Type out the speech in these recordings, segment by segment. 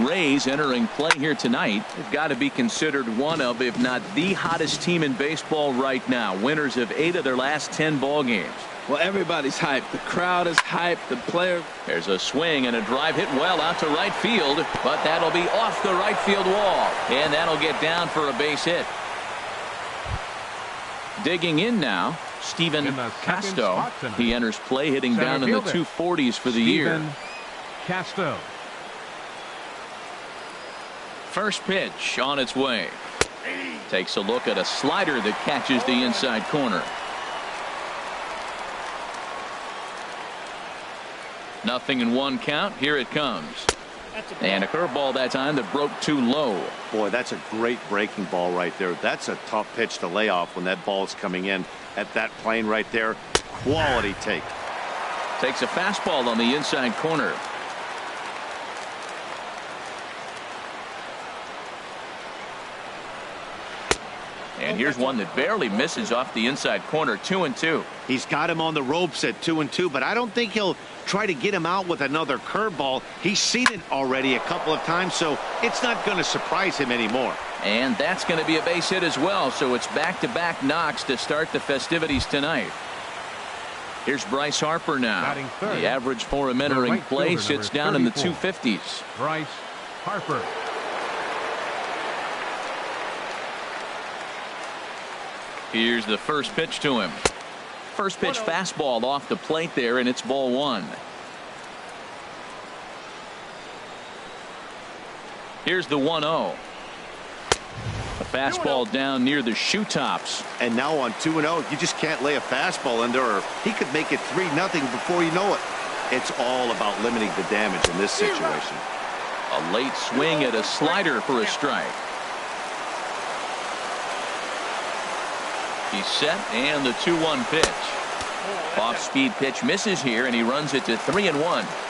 Rays entering play here tonight. They've got to be considered one of, if not the hottest team in baseball right now. Winners of 8 of their last 10 ball games. Well, everybody's hyped. The crowd is hyped. The player. There's a swing and a drive hit well out to right field, but that'll be off the right field wall, and that'll get down for a base hit. Digging in now, Stephen Casto. He enters play hitting down in the 240s for the year. Casto. First pitch on its way. Takes a look at a slider that catches the inside corner. Nothing in 1 count. Here it comes. And a curveball that time that broke too low. Boy, that's a great breaking ball right there. That's a tough pitch to lay off when that ball is coming in at that plane right there. Quality take. Takes a fastball on the inside corner. And here's one that barely misses off the inside corner. 2-2. He's got him on the ropes at 2-2, but I don't think he'll try to get him out with another curveball. He's seen it already a couple of times, so it's not going to surprise him anymore. And that's going to be a base hit as well, so it's back-to-back knocks to start the festivities tonight. Here's Bryce Harper now. The average for him entering play sits down in the 250s. Bryce Harper. Here's the first pitch to him. First pitch fastball off the plate there, and it's ball 1. Here's the 1-0. A fastball down near the shoe tops. And now on 2-0, you just can't lay a fastball in there, or he could make it 3-0 before you know it. It's all about limiting the damage in this situation. A late swing at a slider for a strike. He's set, and the 2-1 pitch. Off-speed pitch misses here, and he runs it to 3-1.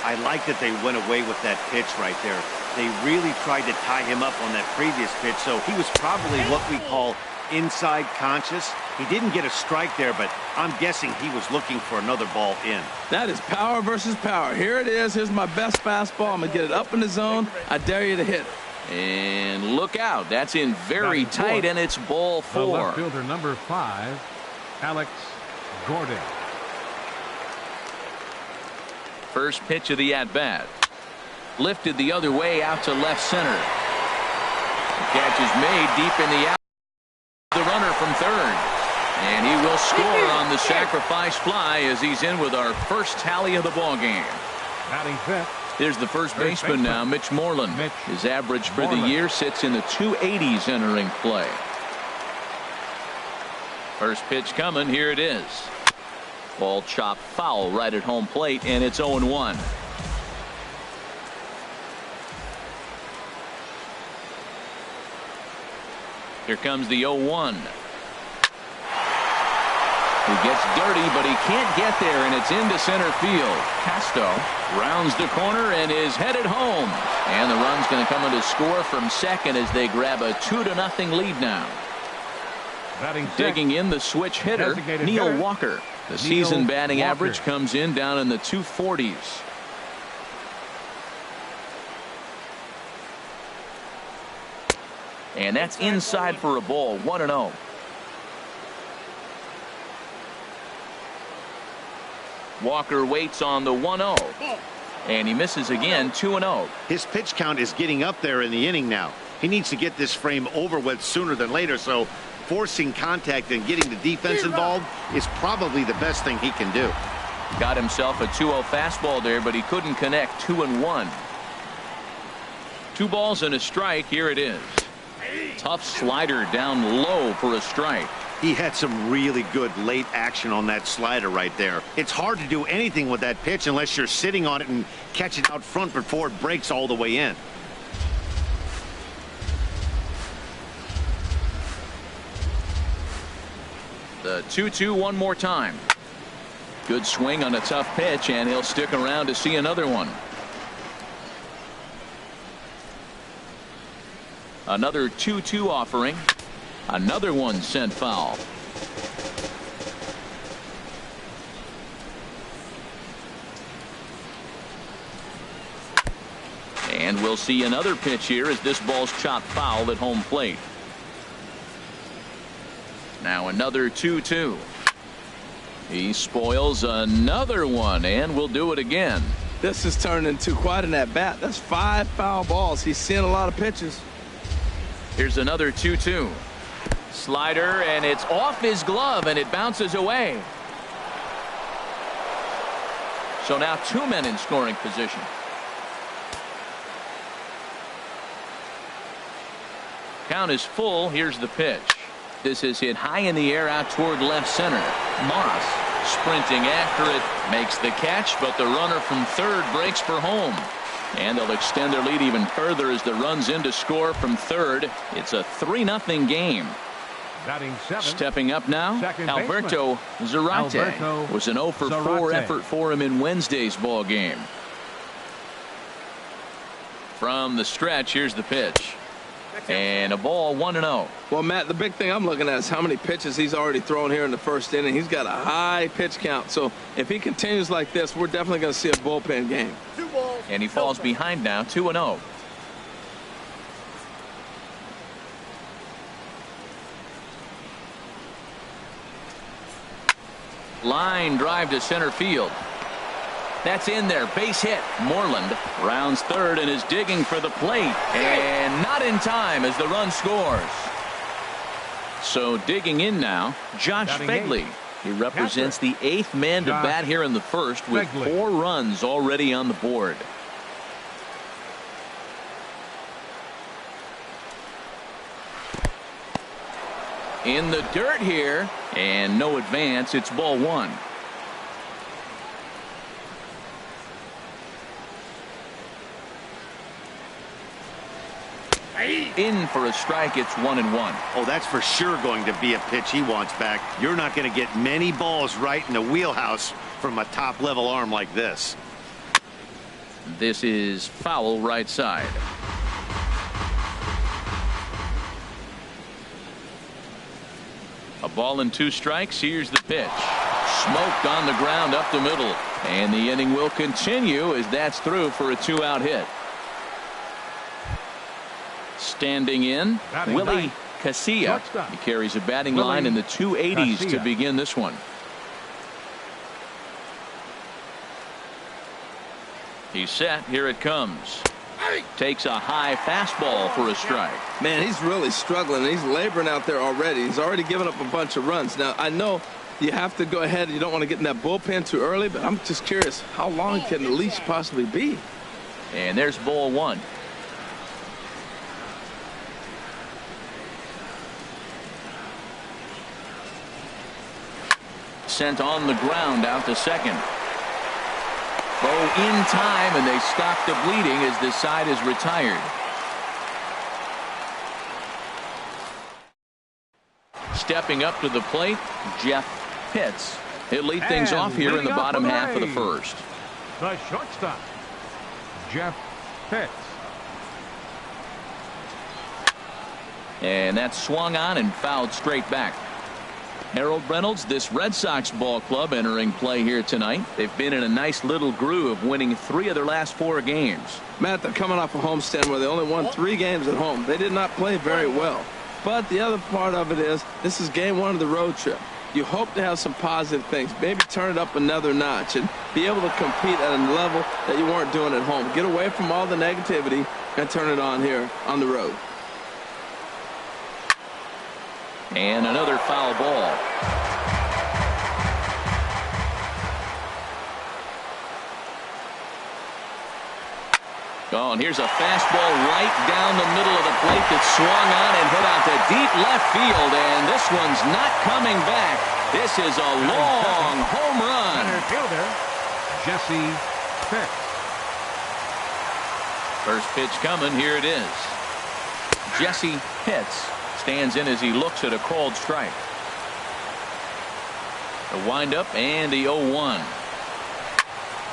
I like that they went away with that pitch right there. They really tried to tie him up on that previous pitch, so he was probably what we call inside conscious. He didn't get a strike there, but I'm guessing he was looking for another ball in. That is power versus power. Here it is. Here's my best fastball. I'm going to get it up in the zone. I dare you to hit it. And look out. That's in very tight, and it's ball 4. The left fielder number 5, Alex Gordon. First pitch of the at-bat. Lifted the other way out to left center. The catch is made deep in the out. The runner from third. And he will score on the sacrifice fly as he's in with our first tally of the ball game. Batting fifth. Here's the first baseman now, Mitch Moreland. His average for the year sits in the 280s entering play. First pitch coming. Here it is. Ball chopped foul right at home plate, and it's 0-1. Here comes the 0-1. He gets dirty, but he can't get there, and it's into center field. Casto rounds the corner and is headed home. And the run's going to come in to score from second as they grab a 2-0 lead now. Digging in the switch hitter, Neil Walker. The season batting average comes in down in the 240s. And that's inside for a ball. 1-0. Walker waits on the 1-0. And he misses again. 2-0. His pitch count is getting up there in the inning now. He needs to get this frame over with sooner than later, so forcing contact and getting the defense involved is probably the best thing he can do. Got himself a 2-0 fastball there, but he couldn't connect. 2-1. 2 balls and a strike. Here it is. Tough slider down low for a strike. He had some really good late action on that slider right there. It's hard to do anything with that pitch unless you're sitting on it and catch it out front before it breaks all the way in. The 2-2 one more time. Good swing on a tough pitch, and he'll stick around to see another one. Another 2-2 offering. Another one sent foul. And we'll see another pitch here as this ball's chopped foul at home plate. Now another 2-2. He spoils another one, and will do it again. This has turned into quite an at-bat. That's 5 foul balls. He's seeing a lot of pitches. Here's another 2-2. Slider, and it's off his glove, and it bounces away. So now 2 men in scoring position. Count is full. Here's the pitch. This is hit high in the air out toward left center. Moss sprinting after it, makes the catch, but the runner from third breaks for home. And they'll extend their lead even further as the run's in to score from third. It's a 3-0 game. Batting 7. Stepping up now, Alberto Zarate. Was an 0-for-4 effort for him in Wednesday's ball game. From the stretch, here's the pitch. And a ball 1-0. Well, Matt, the big thing I'm looking at is how many pitches he's already thrown here in the first inning. He's got a high pitch count. So if he continues like this, we're definitely going to see a bullpen game. And he falls behind now, 2-0. Line drive to center field. That's in there. Base hit. Moreland rounds third and is digging for the plate. And not in time as the run scores. So digging in now, Josh Fegley. He represents the 8th man to bat here in the first with 4 runs already on the board. In the dirt here, and no advance. It's ball 1. In for a strike. It's 1-1. Oh, that's for sure going to be a pitch he wants back. You're not going to get many balls right in the wheelhouse from a top level arm like this. This is foul right side. A ball and 2 strikes. Here's the pitch. Smoked on the ground up the middle. And the inning will continue as that's through for a 2-out hit. Standing in, Willie Casilla. He carries a batting line in the 280s to begin this one. He's set. Here it comes. Takes a high fastball for a strike. Man, he's really struggling. He's laboring out there already. He's already given up a bunch of runs. Now, I know you have to go ahead. You don't want to get in that bullpen too early, but I'm just curious, how long can the leash possibly be? And there's ball 1. Sent on the ground out to second. Bo in time, and they stop the bleeding as this side is retired. Stepping up to the plate, Jeff Pitts. He'll lead things off here in the bottom half of the first. The shortstop, Jeff Pitts. And that's swung on and fouled straight back. Harold Reynolds, this Red Sox ball club entering play here tonight. They've been in a nice little groove, winning 3 of their last 4 games. Matt, they're coming off a homestand where they only won 3 games at home. They did not play very well. But the other part of it is this is game 1 of the road trip. You hope to have some positive things. Maybe turn it up another notch and be able to compete at a level that you weren't doing at home. Get away from all the negativity and turn it on here on the road. And another foul ball. Oh, and here's a fastball right down the middle of the plate that swung on and hit out to deep left field. And this one's not coming back. This is a long home run. Center fielder, Jesse Pitts. First pitch coming. Here it is. Jesse Pitts stands in as he looks at a called strike. The windup and the 0-1.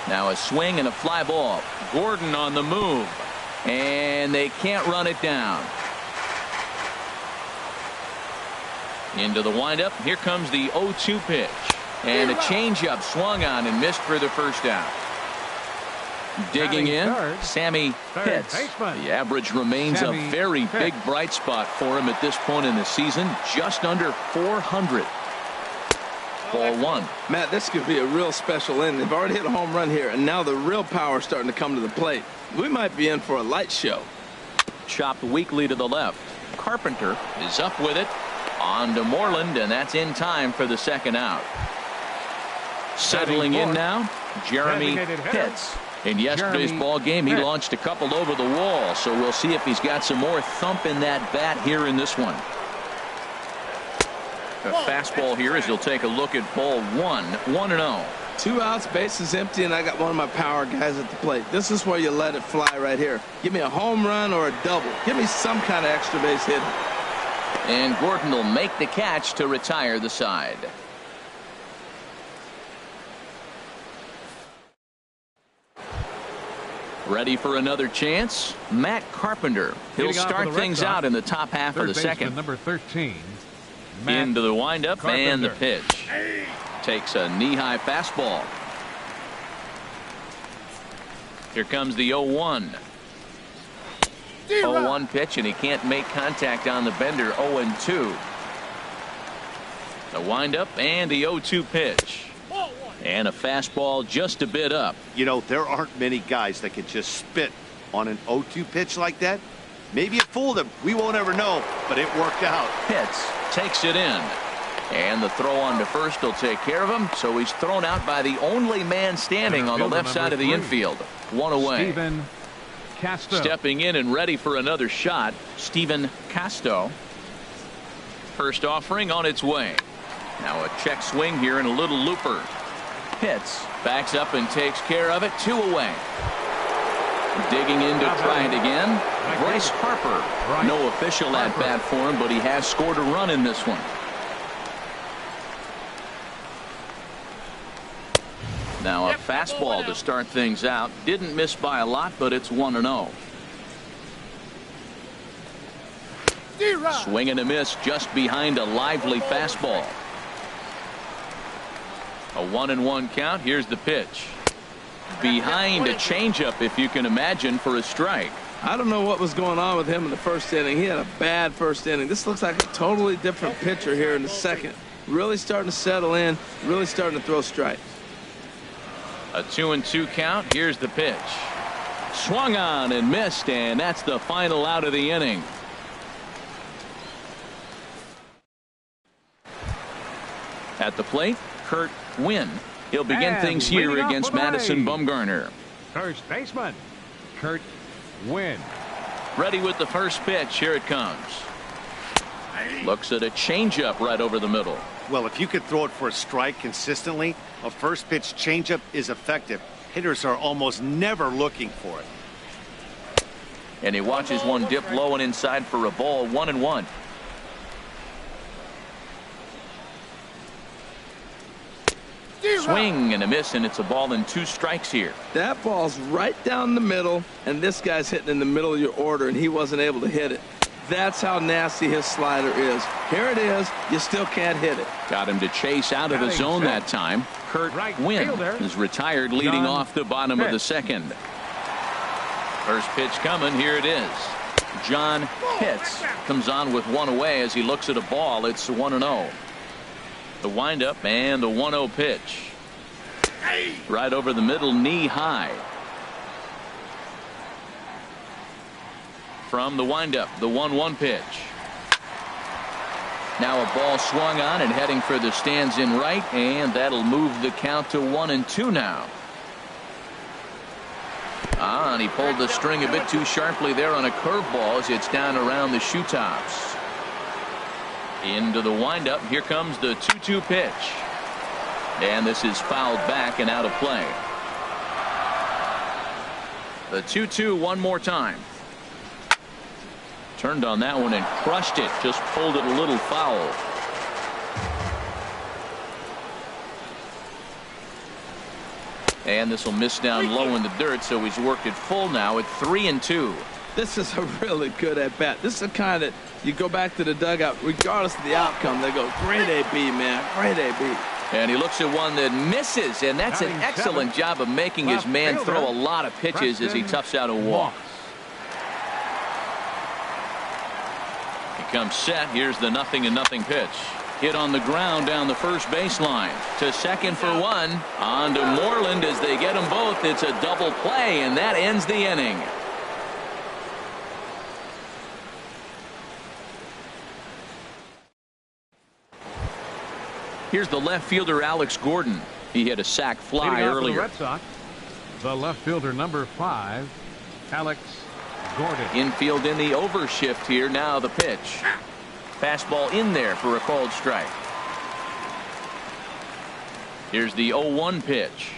Now a swing and a fly ball. Gordon on the move. And they can't run it down. Into the windup. Here comes the 0-2 pitch. And a changeup swung on and missed for the first out. Digging in, third, Sammy Pitts. baseman. The average remains Sammy a very Pitts. big bright spot for him at this point in the season, just under 400. Ball one. Matt, this could be a real special inning. They've already hit a home run here, and now the real power is starting to come to the plate. We might be in for a light show. Chopped weakly to the left. Carpenter is up with it. On to Moreland, and that's in time for the second out. Settling in now, Jeremy Pitts. In yesterday's ball game, he launched a couple over the wall, so we'll see if he's got some more thump in that bat here in this one. A fastball here as he'll take a look at ball one. 1-0. 2 outs, bases empty, and I got one of my power guys at the plate. This is where you let it fly right here. Give me a home run or a double. Give me some kind of extra base hit. And Gordon will make the catch to retire the side. Ready for another chance? Matt Carpenter. He'll start things out in the top half of the second. Number 13. Into the windup Carpenter. and the pitch. Takes a knee-high fastball. Here comes the 0-1. 0-1 pitch, and he can't make contact on the bender. 0-2. The windup and the 0-2 pitch. And a fastball just a bit up. You know, there aren't many guys that can just spit on an 0-2 pitch like that. Maybe it fooled him. We won't ever know, but it worked out. Pitts takes it in. And the throw on to first will take care of him. So he's thrown out by the only man standing on the left side of the infield. One away. Stephen Casto. Stepping in and ready for another shot, Stephen Casto. First offering on its way. Now a check swing here and a little looper. Pitts backs up and takes care of it. 2 away. Digging in to try it again. Bryce Harper. No official at bat for him, but he has scored a run in this one. Now a fastball to start things out. Didn't miss by a lot, but it's 1-0. Swing and a miss just behind a lively fastball. A 1-1 count. Here's the pitch. Behind a changeup, if you can imagine, for a strike. I don't know what was going on with him in the first inning. He had a bad first inning. This looks like a totally different pitcher here in the second. Really starting to settle in. Really starting to throw strikes. A 2-2 count. Here's the pitch. Swung on and missed, and that's the final out of the inning. At the plate, Kurt Wynn. He'll begin things here against Madison Bumgarner. First baseman, Kurt Wynn. Ready with the first pitch. Here it comes. Looks at a changeup right over the middle. Well, if you could throw it for a strike consistently, a first pitch changeup is effective. Hitters are almost never looking for it. And he watches one dip low and inside for a ball. 1-1. Swing and a miss, and it's a ball and 2 strikes here. That ball's right down the middle, and this guy's hitting in the middle of your order, and he wasn't able to hit it. That's how nasty his slider is. Here it is. You still can't hit it. Got him to chase out of the zone that time. Kurt Wynn is retired, leading off the bottom of the second. First pitch coming. Here it is. John Pitts comes on with 1 away as he looks at a ball. It's 1-0. The windup and the 1-0 pitch. Right over the middle, knee high. From the windup, the 1-1 pitch. Now a ball swung on and heading for the stands in right, and that'll move the count to 1-2 now. And he pulled the string a bit too sharply there on a curveball as it's down around the shoe tops. Into the windup. Here comes the 2-2 pitch. And this is fouled back and out of play. The 2-2 one more time. Turned on that one and crushed it. Just pulled it a little foul. And this will miss down low in the dirt, so he's worked it full now at 3-2. This is a really good at-bat. This is the kind that you go back to the dugout, regardless of the outcome, they go, great AB, man, great AB. And he looks at one that misses, and that's an excellent job of making his man throw a lot of pitches as he toughs out a walk. He comes set. Here's the 0-0 pitch. Hit on the ground down the first baseline. To second for one. On to Moreland as they get them both. It's a double play, and that ends the inning. Here's the left fielder, Alex Gordon. He hit a sac fly earlier. The Red Sox, the left fielder, number 5, Alex Gordon. Infield in the overshift here. Now the pitch. Fastball in there for a called strike. Here's the 0-1 pitch.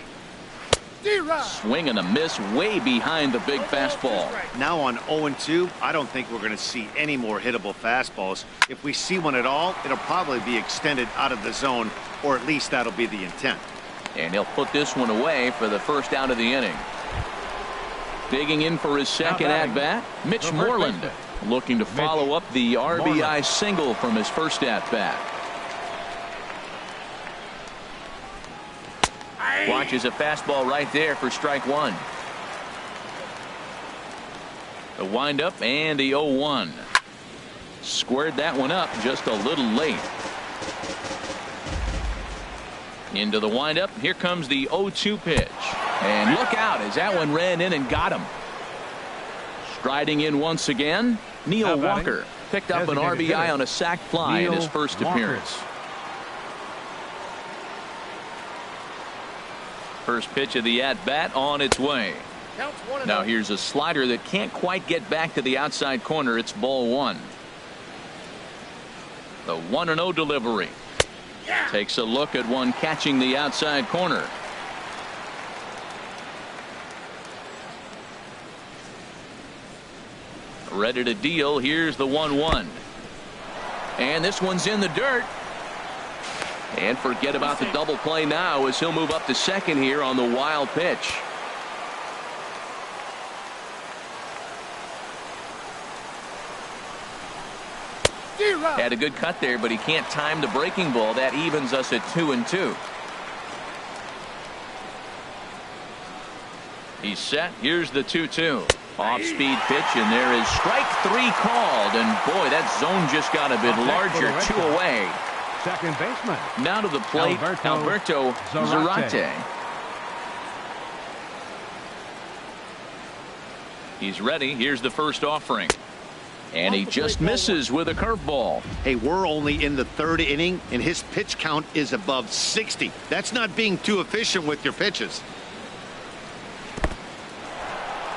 Swing and a miss way behind the big fastball. Now on 0-2, I don't think we're going to see any more hittable fastballs. If we see one at all, it'll probably be extended out of the zone, or at least that'll be the intent. And he'll put this one away for the first out of the inning. Digging in for his second at-bat, Mitch Moreland, looking to follow up the RBI single from his first at-bat. Watches a fastball right there for strike one. The windup and the 0-1. Squared that one up just a little late. Into the windup. Here comes the 0-2 pitch. And look out as that one ran in and got him. Striding in once again, Neil Walker picked up an RBI on a sac fly in his first appearance. First pitch of the at-bat on its way. Now here's a slider that can't quite get back to the outside corner. It's ball one. The 1-0 delivery. Takes a look at one catching the outside corner. Ready to deal. Here's the 1-1. And this one's in the dirt. And forget about the double play now as he'll move up to second here on the wild pitch. Had a good cut there, but he can't time the breaking ball. That evens us at 2-2. He's set. Here's the 2-2. Off-speed pitch, and there is strike three called. And boy, that zone just got a bit larger. Two away. Second baseman. Now to the plate, Alberto Zarate. He's ready. Here's the first offering. And he just misses with a curveball. Hey, we're only in the third inning, and his pitch count is above 60. That's not being too efficient with your pitches.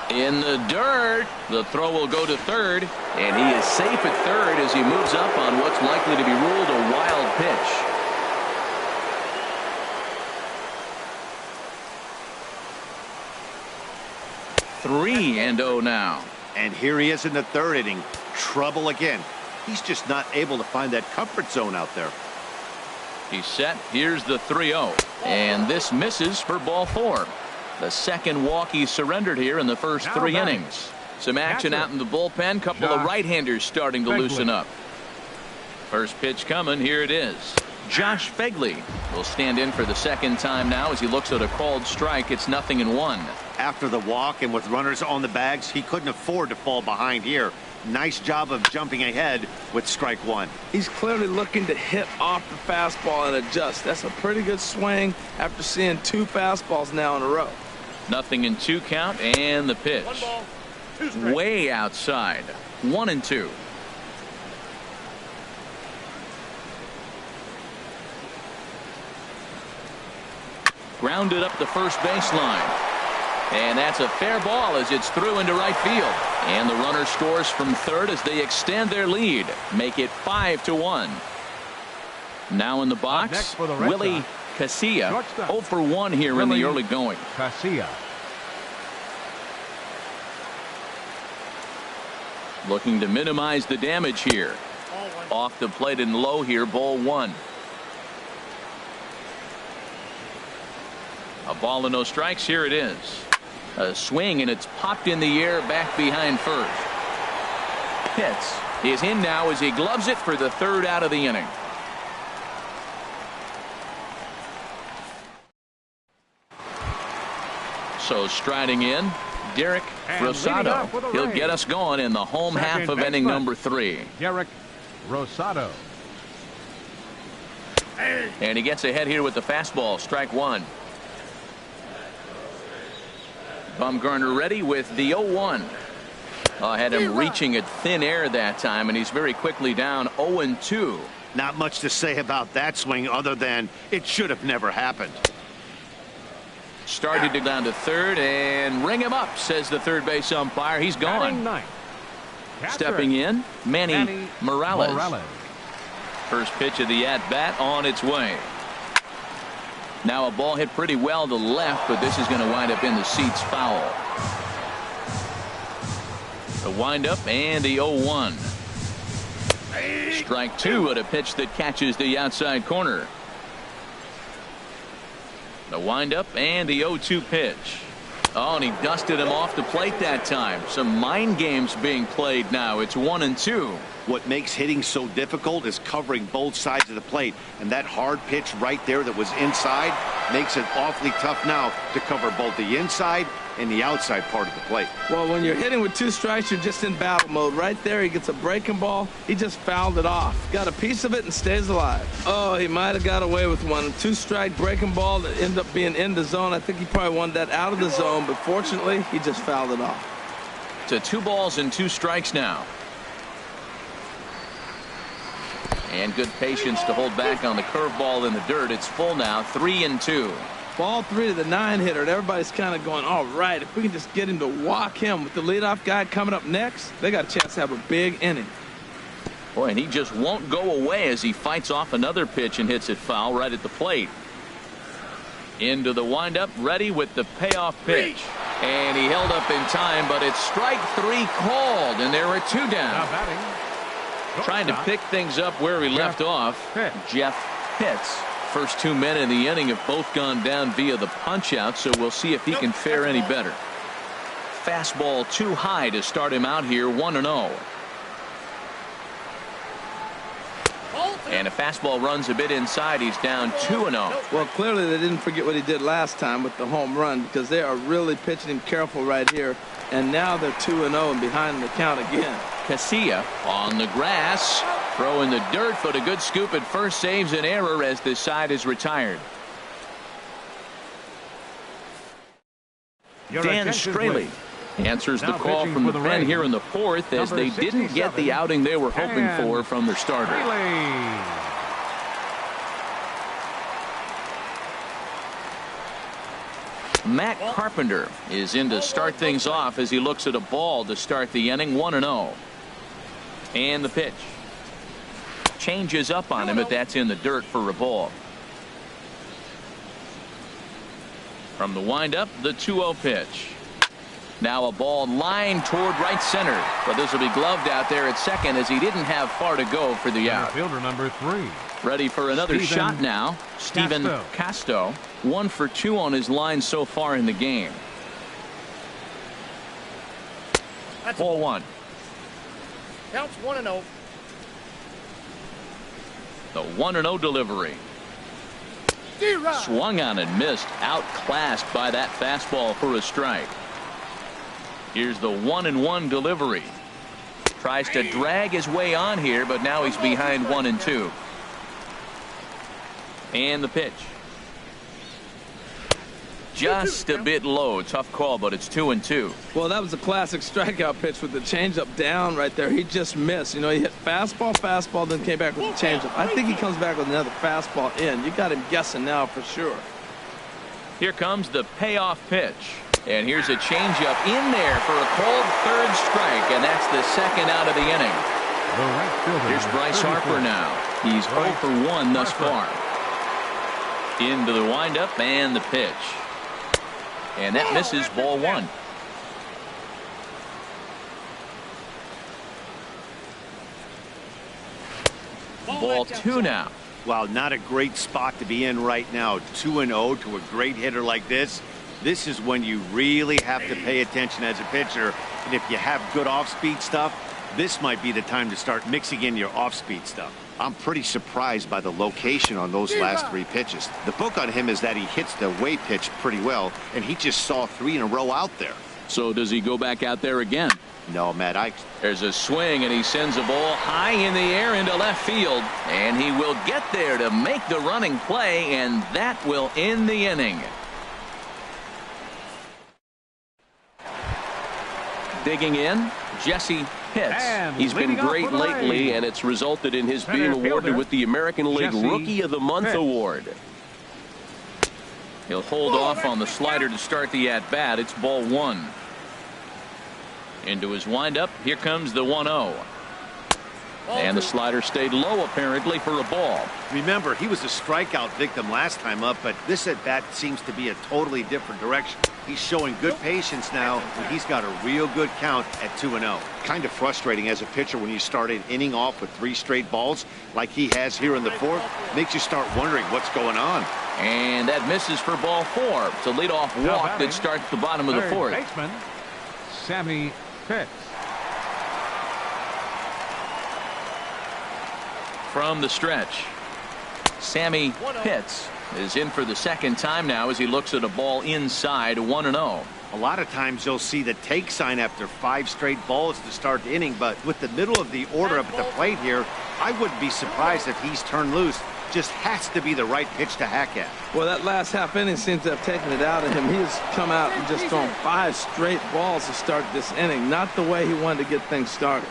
In the dirt. The throw will go to third, and he is safe at third as he moves up on what's likely to be ruled a wild pitch. Three and 0 now. And here he is in the third inning. Trouble again. He's just not able to find that comfort zone out there. He's set. Here's the 3-0. And this misses for ball four. The second walk he surrendered here in the first three innings. Some action out in the bullpen. Couple of right-handers starting to loosen up. First pitch coming. Here it is. Josh Fegley will stand in for the second time now as he looks at a called strike. It's 0-1. After the walk and with runners on the bags, he couldn't afford to fall behind here. Nice job of jumping ahead with strike one. He's clearly looking to hit off the fastball and adjust. That's a pretty good swing after seeing two fastballs now in a row. 0-2 count, and the pitch. Way outside. 1-2. Grounded up the first baseline. And that's a fair ball as it's through into right field. And the runner scores from third as they extend their lead. Make it 5-1. Now in the box, Willie Casilla. 0 for 1 here in the early going. Casilla. Looking to minimize the damage here. Off the plate and low here, ball one. A ball and no strikes. Here it is. A swing, and it's popped in the air back behind first. Pitts is in now as he gloves it for the third out of the inning. So striding in, Derek And leading Rosado. off with a He'll raise. get us going in the home half Second of inning baseman. number 3. Derek Rosado. And he gets ahead here with the fastball. Strike 1. Bumgarner ready with the 0-1. Had him reaching at thin air that time, and he's very quickly down 0-2. Not much to say about that swing other than it should have never happened. Started to down to third, and ring him up, says the third base umpire. He's Batting gone. ninth. Catcher, Stepping in, Manny Morales. Morales. First pitch of the at-bat on its way. Now a ball hit pretty well to left, but this is going to wind up in the seats foul. The windup and the 0-1. Strike 2 at a pitch that catches the outside corner. The windup and the 0-2 pitch. Oh, and he dusted him off the plate that time. Some mind games being played now. It's 1-2. What makes hitting so difficult is covering both sides of the plate, and that hard pitch right there that was inside makes it awfully tough now to cover both the inside and the outside part of the plate. Well, when you're hitting with 2 strikes, you're just in battle mode. Right there, he gets a breaking ball. He just fouled it off. Got a piece of it and stays alive. Oh, he might have got away with one. 2-strike breaking ball that ended up being in the zone. I think he probably wanted that out of the zone, but fortunately, he just fouled it off. To 2 balls and 2 strikes now. And good patience to hold back on the curveball in the dirt. It's full now, 3-2. Ball 3 to the 9-hitter, and everybody's kind of going, all right, if we can just get him to walk him with the leadoff guy coming up next, they got a chance to have a big inning. Boy, and he just won't go away as he fights off another pitch and hits it foul right at the plate. Into the windup, ready with the payoff pitch. And he held up in time, but it's strike 3 called, and there are 2 Now down. batting. Trying to pick things up where he left off. Pitts. Jeff Pitts. First 2 men in the inning have both gone down via the punch out, so we'll see if he can fare any better. Fastball too high to start him out here, 1-0. And a fastball runs a bit inside. He's down 2-0. Well, clearly they didn't forget what he did last time with the home run, because they are really pitching him careful right here. And now they're 2-0 and behind the count again. Casilla on the grass, throwing the dirt, but a good scoop at first saves an error as this side is retired. Your Dan attention, Straley please. answers the Now call pitching from the for the pen Rays, here in the 4th as number they didn't get the 67, outing they were hoping and for from their starter. Straley. Matt Carpenter is in to start things off as he looks at a ball to start the inning, 1-0. And the pitch. Changes up on him, but that's in the dirt for a ball. From the windup, the 2-0 pitch. Now a ball lined toward right center, but this will be gloved out there at second as he didn't have far to go for the out. Fielder number 3. Ready for another Steven shot now. Steven Casto. 1 for 2 on his line so far in the game. Ball 1. Counts 1-0. The 1-0 delivery. Swung on and missed. Outclassed by that fastball for a strike. Here's the 1-1 delivery. Tries to drag his way on here, but now he's behind 1-2. And the pitch. Just a bit low. Tough call, but it's 2-2. Well, that was a classic strikeout pitch with the changeup down right there. He just missed. You know, he hit fastball, then came back with the changeup. I think he comes back with another fastball in. You got him guessing now for sure. Here comes the payoff pitch. And here's a changeup in there for a called third strike, and that's the second out of the inning. The right fielder. Here's Bryce Harper now. He's 0 for 1 thus far. Into the windup and the pitch. And that misses, ball 1. Ball 2 now. Well, not a great spot to be in right now. 2-0 to a great hitter like this. This is when you really have to pay attention as a pitcher. And if you have good off-speed stuff, This might be the time to start mixing in your off-speed stuff. I'm pretty surprised by the location on those last 3 pitches. The book on him is that he hits the away pitch pretty well, and he just saw 3 in a row out there. So does he go back out there again? No, Matt, There's a swing, and he sends a ball high in the air into left field. And he will get there to make the running play, and that will end the inning. Digging in, Jesse Pitts. He's been great lately, and it's resulted in his being awarded with the American League Rookie of the Month award. He'll hold off on the slider to start the at-bat. It's ball 1. Into his windup. Here comes the 1-0. And the slider stayed low apparently for a ball. Remember, he was a strikeout victim last time up, but this at-bat seems to be a totally different direction. He's showing good patience now, and he's got a real good count at 2-0. kind of frustrating as a pitcher when you start an inning off with 3 straight balls like he has here in the 4th. Makes you start wondering what's going on. And that misses for ball 4. It's a leadoff walk that starts the bottom of the 4th. Baseman, Sammy Pitts. From the stretch, Sammy Pitts is in for the 2nd time now as he looks at a ball inside 1-0. A lot of times you'll see the take sign after 5 straight balls to start the inning, but with the middle of the order up at the plate here, I wouldn't be surprised if he's turned loose. Just has to be the right pitch to hack at. Well, that last half inning seems to have taken it out of him. He has come out and just thrown 5 straight balls to start this inning. Not the way he wanted to get things started.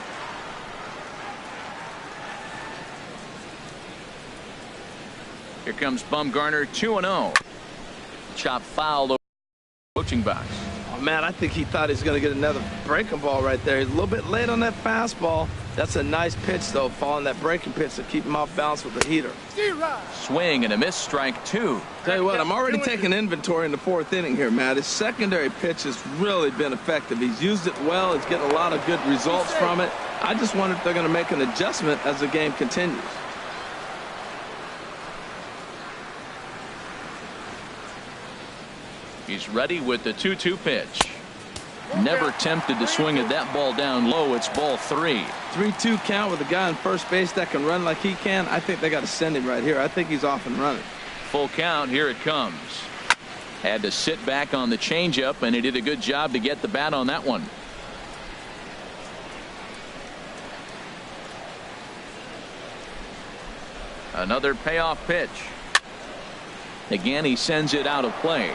Here comes Bumgarner, 2-0. Chop foul over the coaching box. Oh, man, I think he thought he was going to get another breaking ball right there. He's a little bit late on that fastball. That's a nice pitch, though, following that breaking pitch to keep him off balance with the heater. Swing and a miss, strike 2. Tell you what, I'm already taking inventory in the 4th inning here, Matt. His secondary pitch has really been effective. He's used it well. He's getting a lot of good results from it. I just wonder if they're going to make an adjustment as the game continues. He's ready with the 2-2 pitch. Never tempted to swing at that ball down low. It's ball 3. 3-2 count with a guy on first base that can run like he can. I think they got to send him right here. I think he's off and running. Full count. Here it comes. Had to sit back on the changeup, and he did a good job to get the bat on that one. Another payoff pitch. Again, he sends it out of play.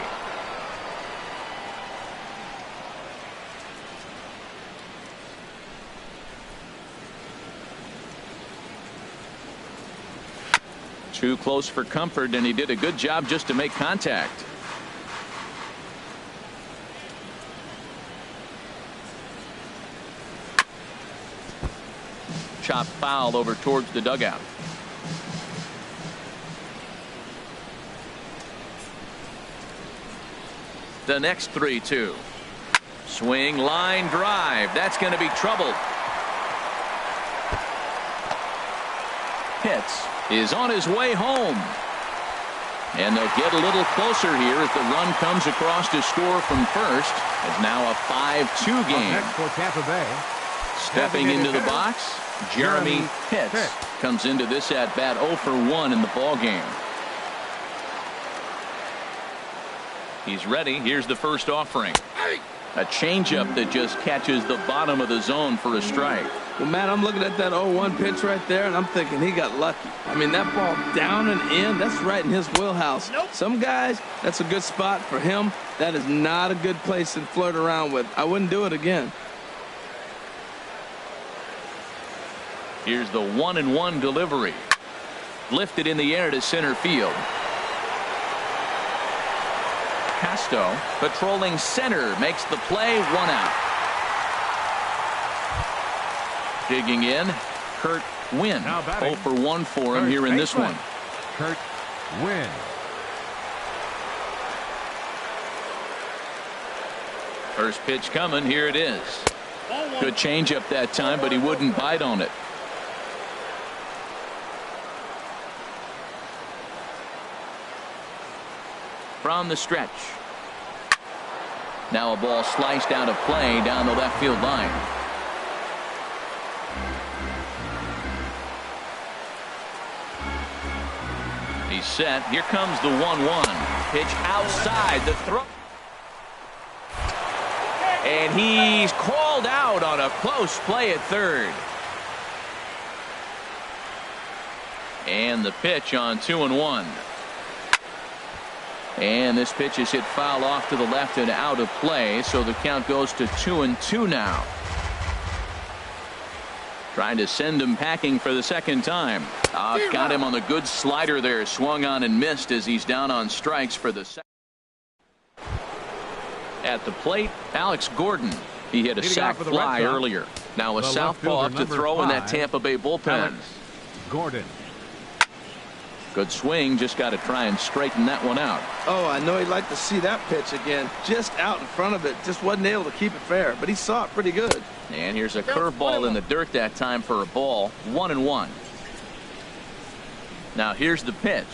Too close for comfort, and he did a good job just to make contact. Chop foul over towards the dugout. The next 3-2. Swing, line drive. That's going to be trouble. Pitts is on his way home. And they'll get a little closer here as the run comes across to score from first. It's now a 5-2 game. Next for Tampa Bay. Stepping into the box, Jeremy Pitts comes into this at bat 0 for 1 in the ball game. He's ready. Here's the first offering. A changeup that just catches the bottom of the zone for a strike. Well, Matt, I'm looking at that 0-1 pitch right there, and I'm thinking he got lucky. I mean, that ball down and in, that's right in his wheelhouse. Some guys, that's a good spot for him. That is not a good place to flirt around with. I wouldn't do it again. Here's the 1-1 delivery. Lifted in the air to center field. Casto patrolling center makes the play, 1 out. Digging in, Kurt Wynn. 0 for 1 for him here in this one. Kurt Wynn. First pitch coming. Here it is. Good changeup that time, but he wouldn't bite on it. From the stretch. Now a ball sliced out of play down the left field line. He's set. Here comes the 1-1 pitch outside the throw. And he's called out on a close play at third. And the pitch on 2-1. And this pitch is hit foul off to the left and out of play, so the count goes to 2-2 now. Trying to send him packing for the second time. Got him on the good slider there. Swung on and missed as he's down on strikes for the second. At the plate, Alex Gordon. He hit a sac fly earlier. Now a southpaw up to throw in that Tampa Bay bullpen. Alex Gordon. Good swing. Just got to try and straighten that one out. Oh, I know he'd like to see that pitch again. Just out in front of it. Just wasn't able to keep it fair, but he saw it pretty good. And here's a curveball in the dirt that time for a ball. 1-1. Now here's the pitch.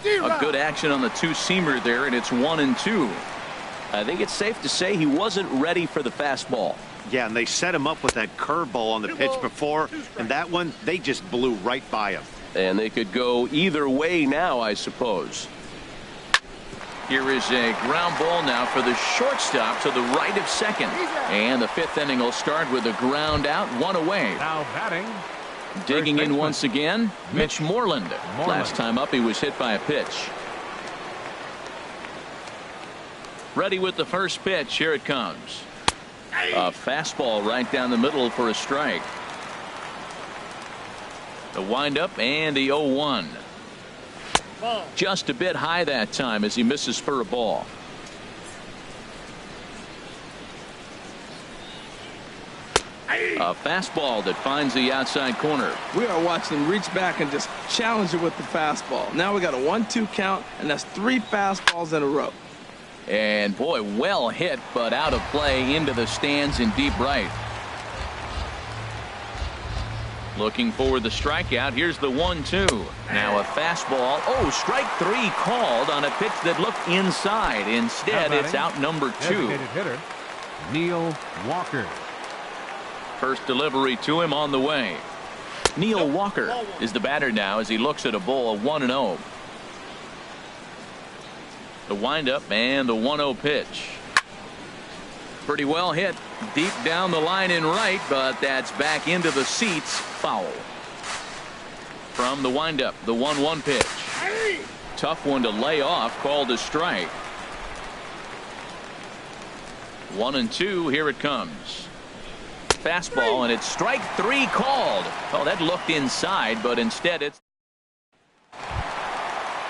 A good action on the two-seamer there, and it's 1-2. I think it's safe to say he wasn't ready for the fastball. Yeah, and they set him up with that curveball on the pitch before, and that one, they just blew right by him. And they could go either way now, I suppose. Here is a ground ball now for the shortstop to the right of second. And the fifth inning will start with a ground out, one away. Now batting. Digging in once again, Mitch Moreland. Last time up, he was hit by a pitch. Ready with the first pitch. Here it comes. A fastball right down the middle for a strike. The windup and the 0-1. Just a bit high that time as he misses for a ball. A fastball that finds the outside corner. We are watching him reach back and just challenge it with the fastball. Now we got a 1-2 count, and that's 3 fastballs in a row. And boy, well hit, but out of play into the stands in deep right. Looking for the strikeout. Here's the 1-2. Now a fastball. Oh, strike 3 called on a pitch that looked inside. Instead, it's out number 2. Designated hitter, Neil Walker. First delivery to him on the way. Neil Walker is the batter now as he looks at a ball 1-0. The windup and the 1-0 pitch. Pretty well hit deep down the line in right, but that's back into the seats. Foul. From the windup, the 1-1 pitch. Tough one to lay off, called a strike. 1-2. Here it comes. Fastball, and it's strike 3 called. Oh, that looked inside, but instead it's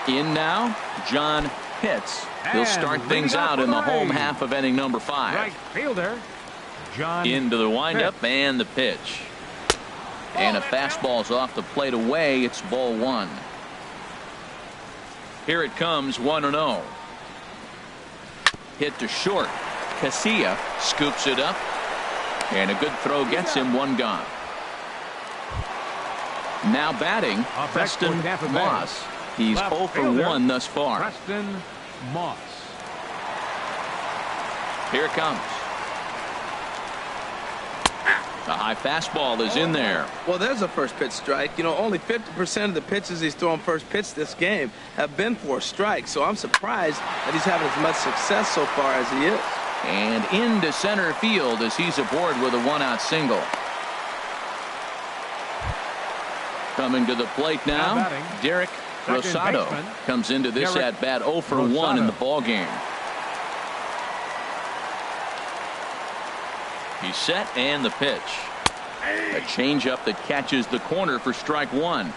in now. John Pitts. He'll start things out in the home half of inning number 5. Right fielder, John. Into the windup and the pitch. And a fastball's off the plate away. It's ball 1. Here it comes, 1-0. Hit to short. Casilla scoops it up. And a good throw gets him, 1 gone. Now batting, Preston Moss. He's 0 for 1 thus far. Preston Moss. Here it comes. A high fastball is in there. Well, there's a first pitch strike. You know, only 50% of the pitches he's throwing first pitch this game have been for a strike. So I'm surprised that he's having as much success so far as he is. And into center field as he's aboard with a 1-out single. Coming to the plate now, Derek Rosado comes into this at bat 0 for 1 in the ball game. He's set and the pitch. A changeup that catches the corner for strike 1.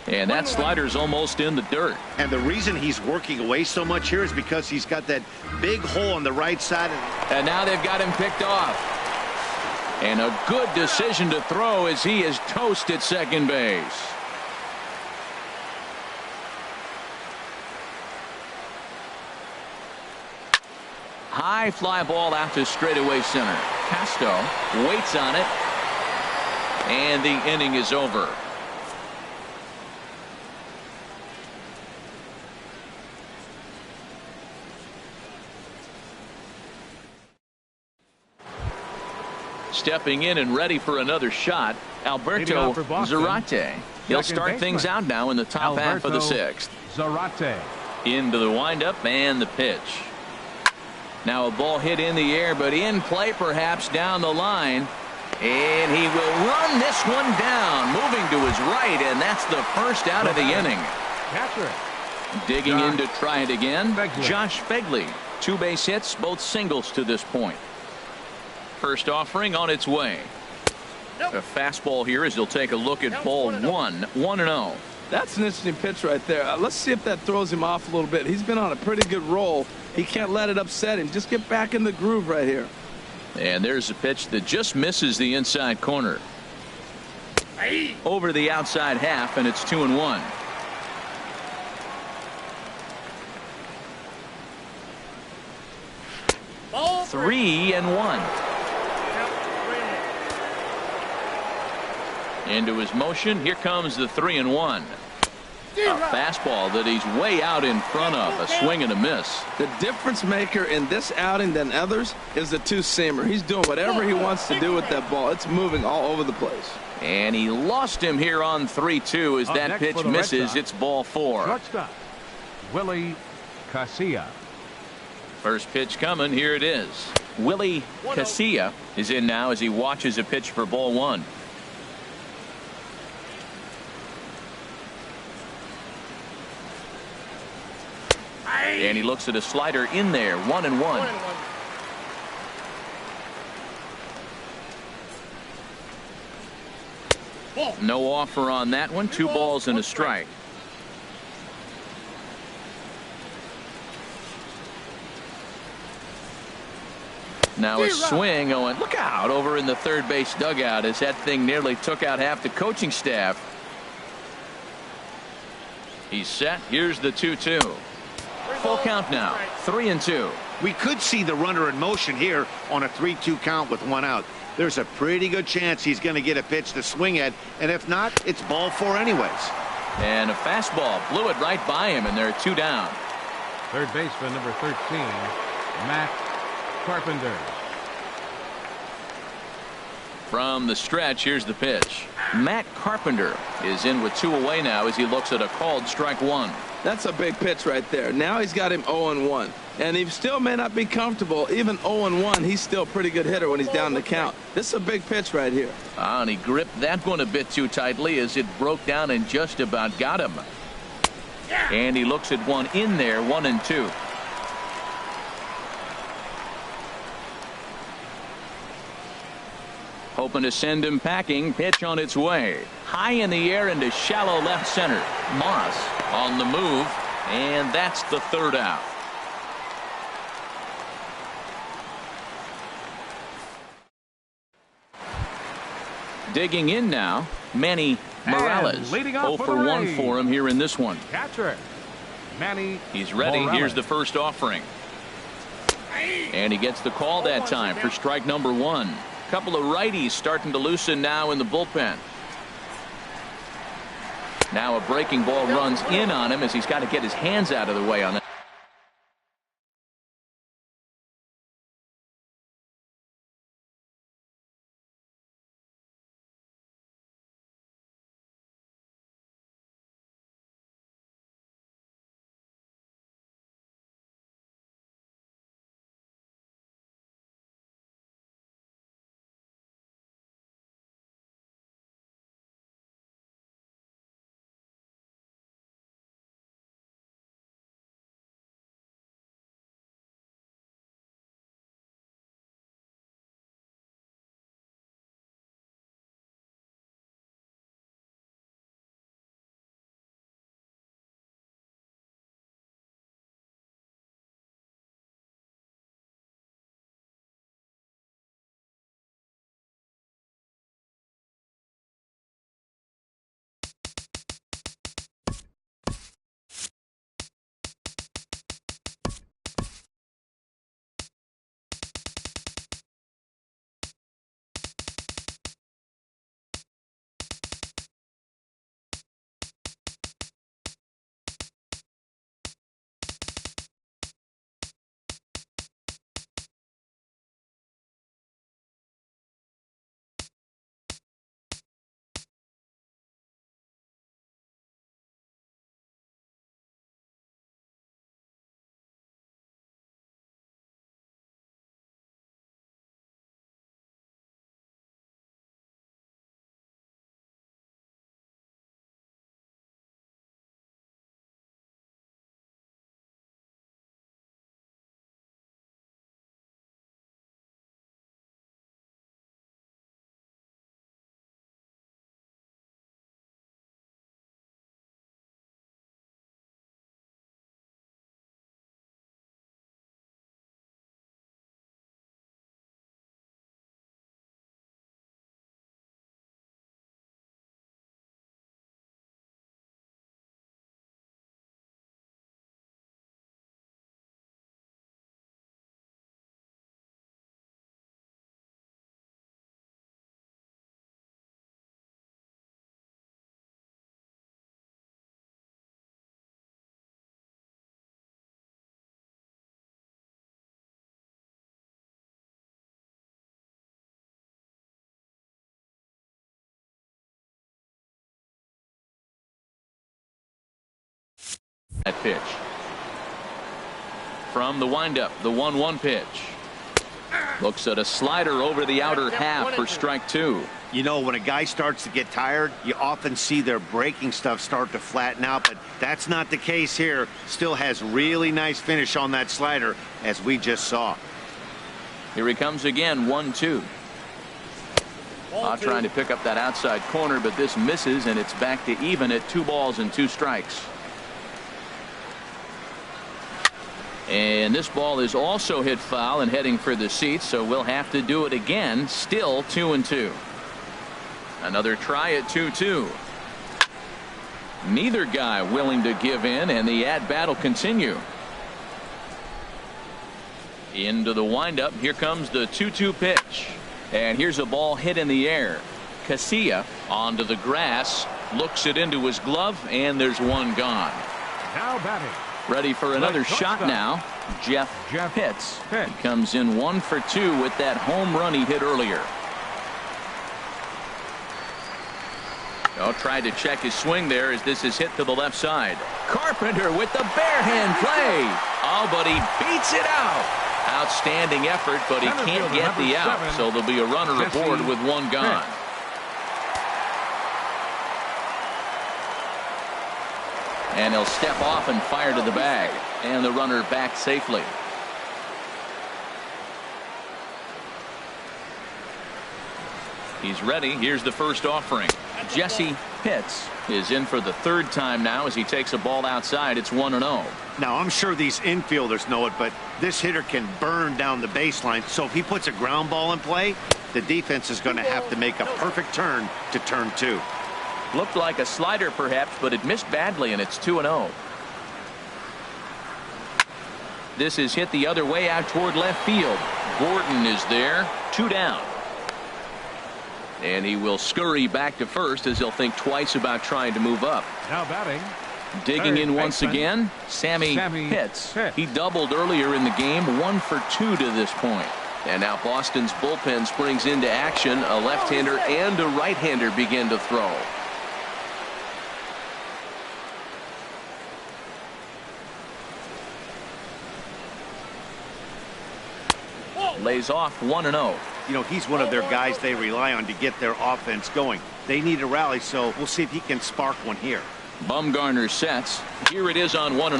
And that slider's almost in the dirt. And the reason he's working away so much here is because he's got that big hole on the right side. And now they've got him picked off. And a good decision to throw as he is toast at second base. High fly ball out to straightaway center. Castro waits on it. And the inning is over. Stepping in and ready for another shot, Alberto Zarate. He'll start things out now in the top half of the sixth. Zarate. Into the windup and the pitch. Now a ball hit in the air, but in play perhaps down the line. And he will run this one down, moving to his right, and that's the first out of the inning. Catcher. Digging in to try it again, Begley. Josh Begley. 2 base hits, both singles to this point. First offering on its way. A fastball here as he'll take a look at ball 1-0. That's an interesting pitch right there. Let's see if that throws him off a little bit. He's been on a pretty good roll. He can't let it upset him. Just get back in the groove right here. And there's a pitch that just misses the inside corner. Over the outside half, and it's 2-1. Ball 3-1. Into his motion. Here comes the 3-1. A fastball that he's way out in front of. A swing and a miss. The difference maker in this outing than others is the two-seamer. He's doing whatever he wants to do with that ball. It's moving all over the place. And he lost him here on 3-2 as that pitch misses. It's ball 4. Shortstop. Willie Casilla. First pitch coming. Here it is. Willie Casilla is in now as he watches a pitch for ball 1. And he looks at a slider in there. 1-1. No offer on that one. 2 balls and a strike. Now a swing. Oh, and look out over in the third base dugout as that thing nearly took out half the coaching staff. He's set. Here's the 2-2. Full count now. 3-2. We could see the runner in motion here on a 3-2 count with 1 out. There's a pretty good chance he's going to get a pitch to swing at, and if not, it's ball 4 anyways. And a fastball blew it right by him, and there are 2 down. Third baseman number 13, Matt Carpenter. From the stretch, here's the pitch. Matt Carpenter is in with 2 away now as he looks at a called strike 1. That's a big pitch right there. Now he's got him 0-1. And he still may not be comfortable. Even 0-1, he's still a pretty good hitter when he's down the count. This is a big pitch right here. And he gripped that one a bit too tightly as it broke down and just about got him. And he looks at one in there, 1-2. Hoping to send him packing. Pitch on its way. High in the air into shallow left center. Moss on the move. And that's the 3rd out. Digging in now, Manny Morales. 0 for 1 for him here in this one. Catcher. Manny. He's ready. Morales. Here's the first offering. And he gets the call that time for strike number 1. Couple of righties starting to loosen now in the bullpen. Now a breaking ball runs in on him as he's got to get his hands out of the way on that. that pitch. From the windup, the 1-1 pitch. Looks at a slider over the outer half for strike 2. You know, when a guy starts to get tired, you often see their breaking stuff start to flatten out, but that's not the case here. Still has really nice finish on that slider, as we just saw. Here he comes again, 1-2. Trying to pick up that outside corner, but this misses, and it's back to even at 2 balls and 2 strikes. And this ball is also hit foul and heading for the seats, so we'll have to do it again. Still 2-2. Another try at 2-2. Neither guy willing to give in, and the at-bat will continue. Into the windup. Here comes the 2-2 pitch. And here's a ball hit in the air. Casilla onto the grass. Looks it into his glove, and there's one gone. Now batting. Ready for another shot now. Jeff Pitts. He comes in 1 for 2 with that home run he hit earlier. Tried to check his swing there as this is hit to the left side. Carpenter with the bare hand play. Oh, but he beats it out. Outstanding effort, but he can't get the out, so there'll be a runner aboard with one gone. And he'll step off and fire to the bag, and the runner back safely. He's ready. Here's the first offering. Jesse Pitts is in for the 3rd time now as he takes a ball outside. It's 1-0. Now, I'm sure these infielders know it, but this hitter can burn down the baseline. So if he puts a ground ball in play, the defense is going to have to make a perfect turn to turn 2. Looked like a slider perhaps, but it missed badly, and it's 2-0. This is hit the other way out toward left field. Gordon is there. 2 down. And he will scurry back to first as he'll think twice about trying to move up. Now batting. Digging in once again, Sammy Pitts. He doubled earlier in the game, 1 for 2 to this point. And now Boston's bullpen springs into action. A left-hander and a right-hander begin to throw. Lays off 1-0. You know, he's one of their guys they rely on to get their offense going. They need a rally, so we'll see if he can spark one here. Bumgarner sets. Here it is on 1-0.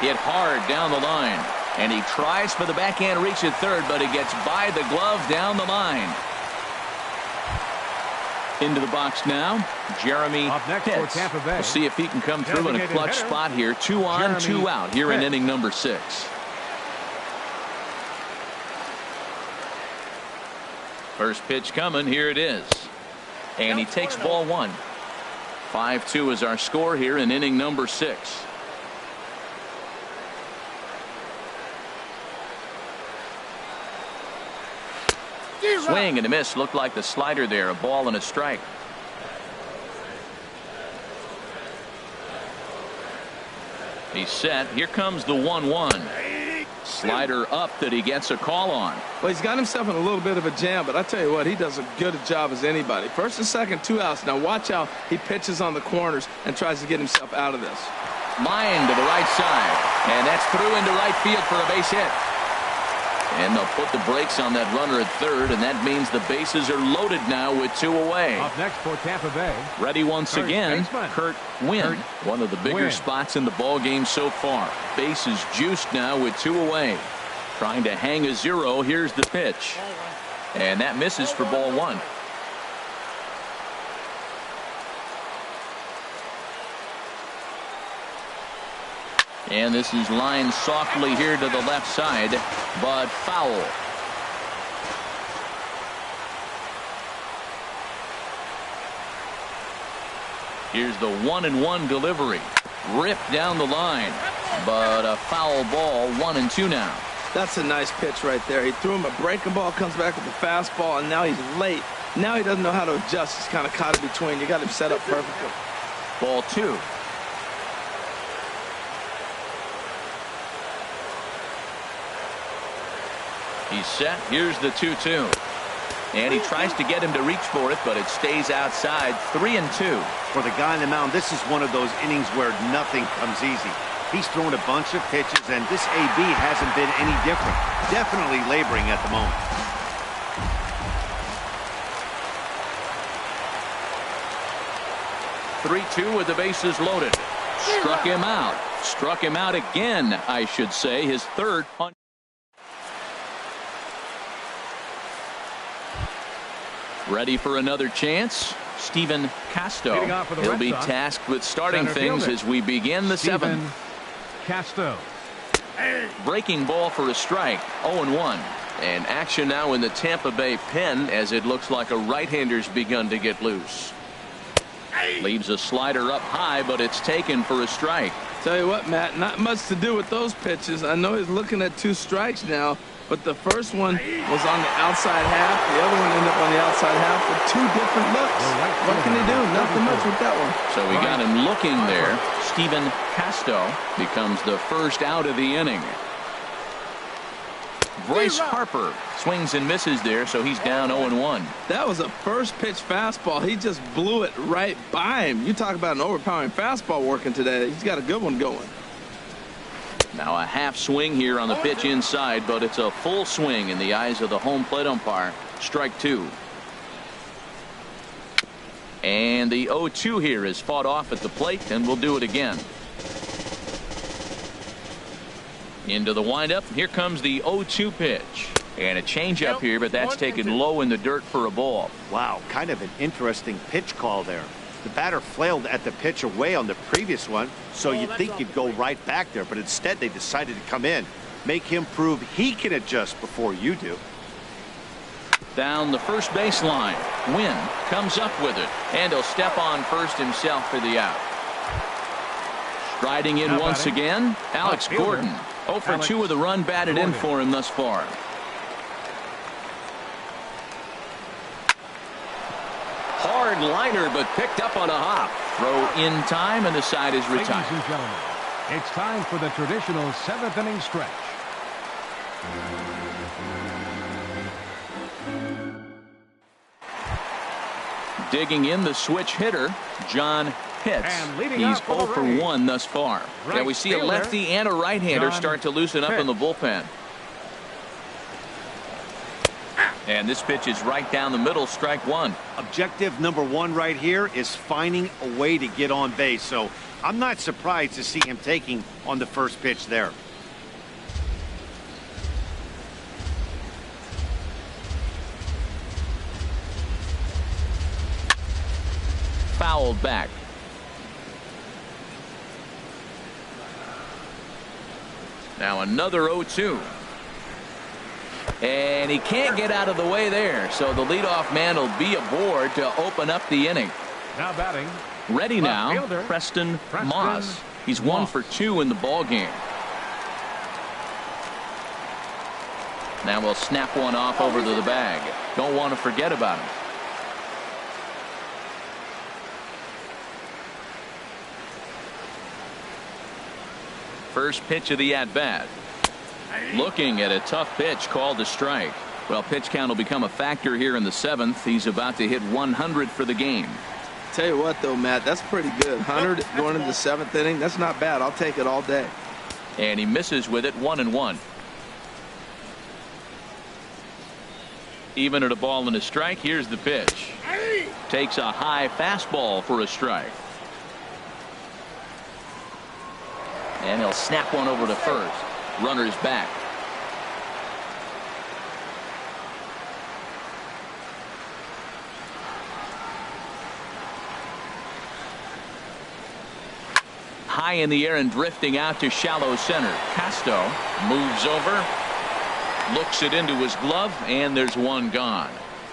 Hit hard down the line. And he tries for the backhand reach at third, but it gets by the glove down the line. Into the box now, Jeremy Pitts. We'll see if he can come through in a clutch spot here. 2 on, 2 out here in inning number 6. First pitch coming. Here it is. And he takes ball 1. 5-2 is our score here in inning number 6. Swing and a miss. Looked like the slider there. A ball and a strike. He's set. Here comes the 1-1. Slider up that he gets a call on. Well, he's got himself in a little bit of a jam, but I tell you what, he does as good a job as anybody. First and second, 2 outs. Now watch how he pitches on the corners and tries to get himself out of this. Line to the right side, and that's through into right field for a base hit. And they'll put the brakes on that runner at third, and that means the bases are loaded now with 2 away. Up next for Tampa Bay. Ready once again, Kurt Wynn. One of the bigger spots in the ball game so far. Bases juiced now with 2 away. Trying to hang a 0. Here's the pitch. And that misses for ball 1. And this is lined softly here to the left side, but foul. Here's the 1-1 delivery. Ripped down the line, but a foul ball. 1-2 now. That's a nice pitch right there. He threw him a breaking ball, comes back with a fastball, and now he's late. Now he doesn't know how to adjust. He's kind of caught in between. You got him set up perfectly. Ball 2. He's set. Here's the 2-2. And he tries to get him to reach for it, but it stays outside. 3-2. For the guy on the mound, this is one of those innings where nothing comes easy. He's thrown a bunch of pitches, and this AB hasn't been any different. Definitely laboring at the moment. Three-two with the bases loaded. Struck him out. Struck him out again, I should say. His third punt. Ready for another chance. Stephen Casto. He'll be tasked with starting things as we begin the seventh. Casto. Breaking ball for a strike. 0-1. And action now in the Tampa Bay pen as it looks like a right-hander's begun to get loose. Leaves a slider up high, but it's taken for a strike. Tell you what, Matt, not much to do with those pitches. I know he's looking at 2 strikes now, but the first one was on the outside half. The other one ended up on the outside half with 2 different looks. What can he do? Nothing much with that one. So we got him looking there. Stephen Casto becomes the first out of the inning. Bryce Harper swings and misses there, so he's down 0-1. That was a first pitch fastball. He just blew it right by him. You talk about an overpowering fastball working today. He's got a good one going. Now a half swing here on the pitch inside, but it's a full swing in the eyes of the home plate umpire. Strike 2. And the 0-2 here is fought off at the plate, and we'll do it again. Into the windup. Here comes the 0-2 pitch. And a changeup here, but that's taken low in the dirt for a ball. Wow, kind of an interesting pitch call there. The batter flailed at the pitch away on the previous one, so you'd think he'd go right back there, but instead they decided to come in, make him prove he can adjust before you do. Down the first baseline. Wynn comes up with it, and he'll step on first himself for the out. Striding in once again, Alex Gordon. 0 for 2 with a run batted in for him thus far. Hard liner, but picked up on a hop. Throw in time, and the side is retired. Ladies and gentlemen, it's time for the traditional 7th inning stretch. Digging in the switch hitter, John Pitts. He's 0 for 1 thus far. Yeah, we see a lefty and a right-hander start to loosen up in the bullpen. And this pitch is right down the middle, strike 1. Objective number 1 right here is finding a way to get on base. So I'm not surprised to see him taking on the first pitch there. Fouled back. Now another 0-2. And he can't get out of the way there, so the leadoff man will be aboard to open up the inning. Now batting. Ready now, Preston Moss. He's 1 for 2 in the ball game. Now we'll snap one off over to the bag. Don't want to forget about him. First pitch of the at-bat. Looking at a tough pitch called a strike. Well, pitch count will become a factor here in the 7th. He's about to hit 100 for the game. Tell you what, though, Matt, that's pretty good. 100 going into the 7th inning. That's not bad. I'll take it all day. And he misses with it, 1-1. Even at a ball and a strike, here's the pitch. Takes a high fastball for a strike. And he'll snap one over to first. Runner's back. High in the air and drifting out to shallow center. Casto moves over, looks it into his glove, and there's one gone.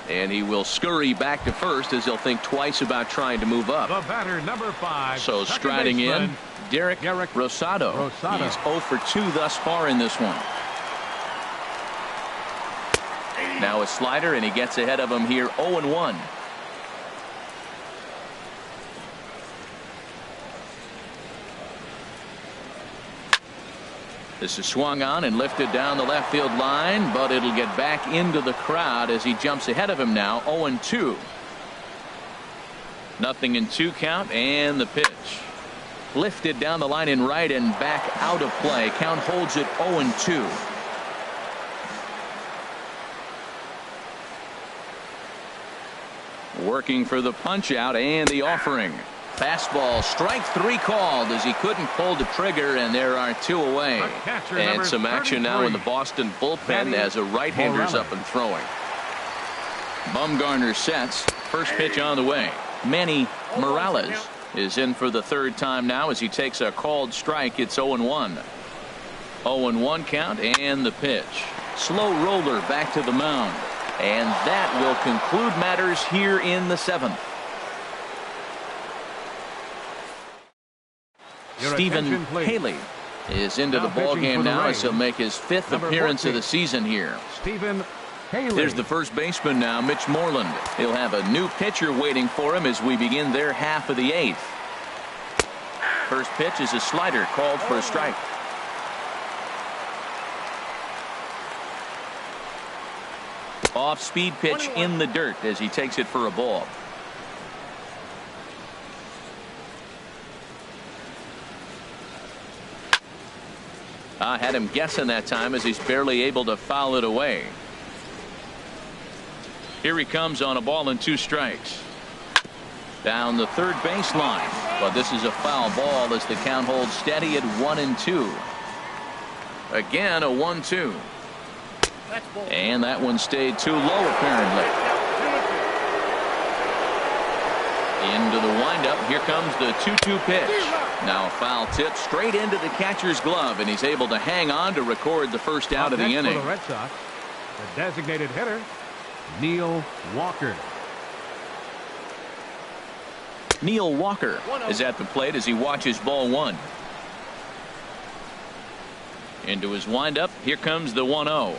And he will scurry back to first as he'll think twice about trying to move up. The batter, number 5. So striding in, Derek Rosado. He's 0 for 2 thus far in this one. Now a slider, and he gets ahead of him here, 0-1. This is swung on and lifted down the left field line, but it'll get back into the crowd as he jumps ahead of him now, 0-2. Nothing in 2 count, and the pitch. Lifted down the line in right and back out of play. Count holds it 0-2. Working for the punch out and the offering. Fastball, strike 3 called as he couldn't pull the trigger, and there are 2 away. And some action now in the Boston bullpen as a right-hander's up and throwing. Bumgarner sets. First pitch on the way. Manny Morales is in for the 3rd time now as he takes a called strike. It's 0-1. 0-1 count and the pitch. Slow roller back to the mound. And that will conclude matters here in the 7th. Stephen Haley is into the ball game now as he'll make his 5th appearance of the season here. Stephen Haley. There's the first baseman now, Mitch Moreland. He'll have a new pitcher waiting for him as we begin their half of the 8th. First pitch is a slider called for a strike. Off-speed pitch in the dirt as he takes it for a ball. I had him guessing that time as he's barely able to foul it away. Here he comes on a ball and 2 strikes. Down the third baseline, but this is a foul ball as the count holds steady at 1-2. Again a 1-2. And that one stayed too low apparently. Into the windup. Here comes the 2-2 pitch. Now a foul tip straight into the catcher's glove, and he's able to hang on to record the first out of the inning. For the Red Sox, the designated hitter, Neil Walker. Neil Walker is at the plate as he watches ball 1. Into his windup. Here comes the 1-0.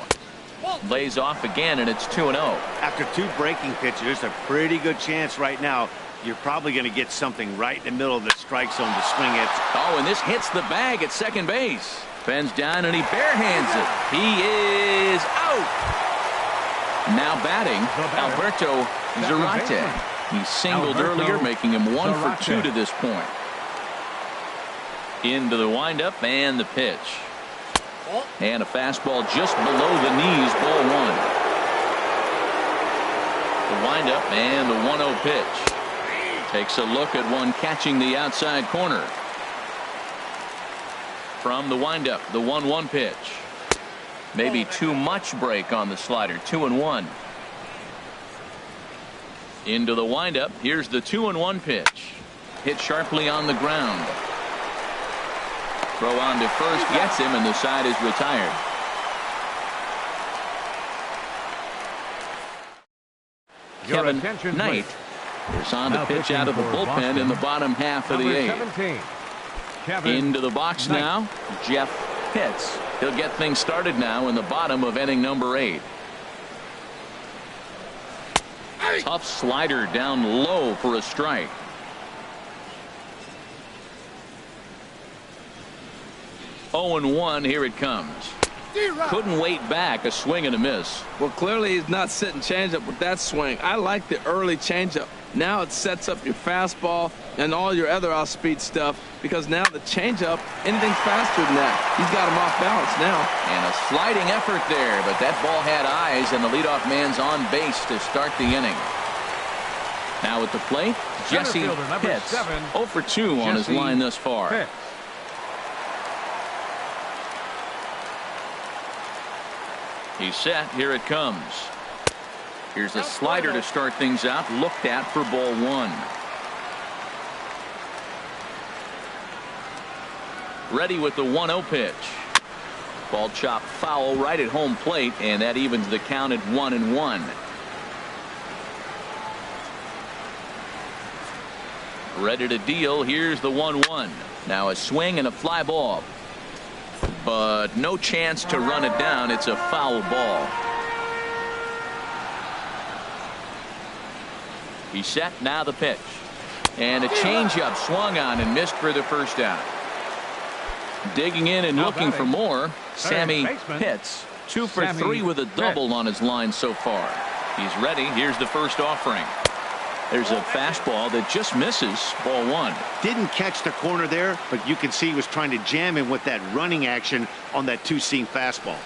Lays off again, and it's 2-0. After 2 breaking pitches, there's a pretty good chance right now you're probably going to get something right in the middle of the strike zone to swing it. Oh, and this hits the bag at second base. Bends down and he barehands it. He is out. Now batting, Alberto Zarate. He singled earlier, making him 1 for 2 to this point. Into the windup and the pitch. And a fastball just below the knees, ball 1. The windup and the 1-0 pitch. Takes a look at one catching the outside corner. From the windup, the 1-1 pitch. Maybe too much break on the slider. 2-1. Into the windup. Here's the 2-1 pitch. Hit sharply on the ground. Throw on to first gets him, and the side is retired. Kevin Knight is on to pitch out of the bullpen in the bottom half of the 8th. Into the box now, Jeff Pitts. He'll get things started now in the bottom of inning number 8. Tough slider down low for a strike. Oh, 0-1. Here it comes. Couldn't wait back. A swing and a miss. Well, clearly he's not setting changeup with that swing. I like the early changeup. Now it sets up your fastball and all your other off-speed stuff, because now the changeup, anything faster than that, he's got him off balance now. And a sliding effort there, but that ball had eyes, and the leadoff man's on base to start the inning. Now at the plate, Jesse Pitts, 0 for 2 on his line thus far. Pitts. He's set. Here it comes. Here's a slider to start things out. Looked at for ball 1. Ready with the 1-0 pitch. Ball chopped foul right at home plate, and that evens the count at 1-1. Ready to deal. Here's the 1-1. Now a swing and a fly ball. But no chance to run it down. It's a foul ball. He's set. Now the pitch. And a changeup swung on and missed for the first out. Digging in and looking for more, Sammy Pitts. 2 for 3 with a double on his line so far. He's ready. Here's the first offering. There's a fastball that just misses. Ball one. Didn't catch the corner there, but you can see he was trying to jam him with that running action on that two-seam fastball.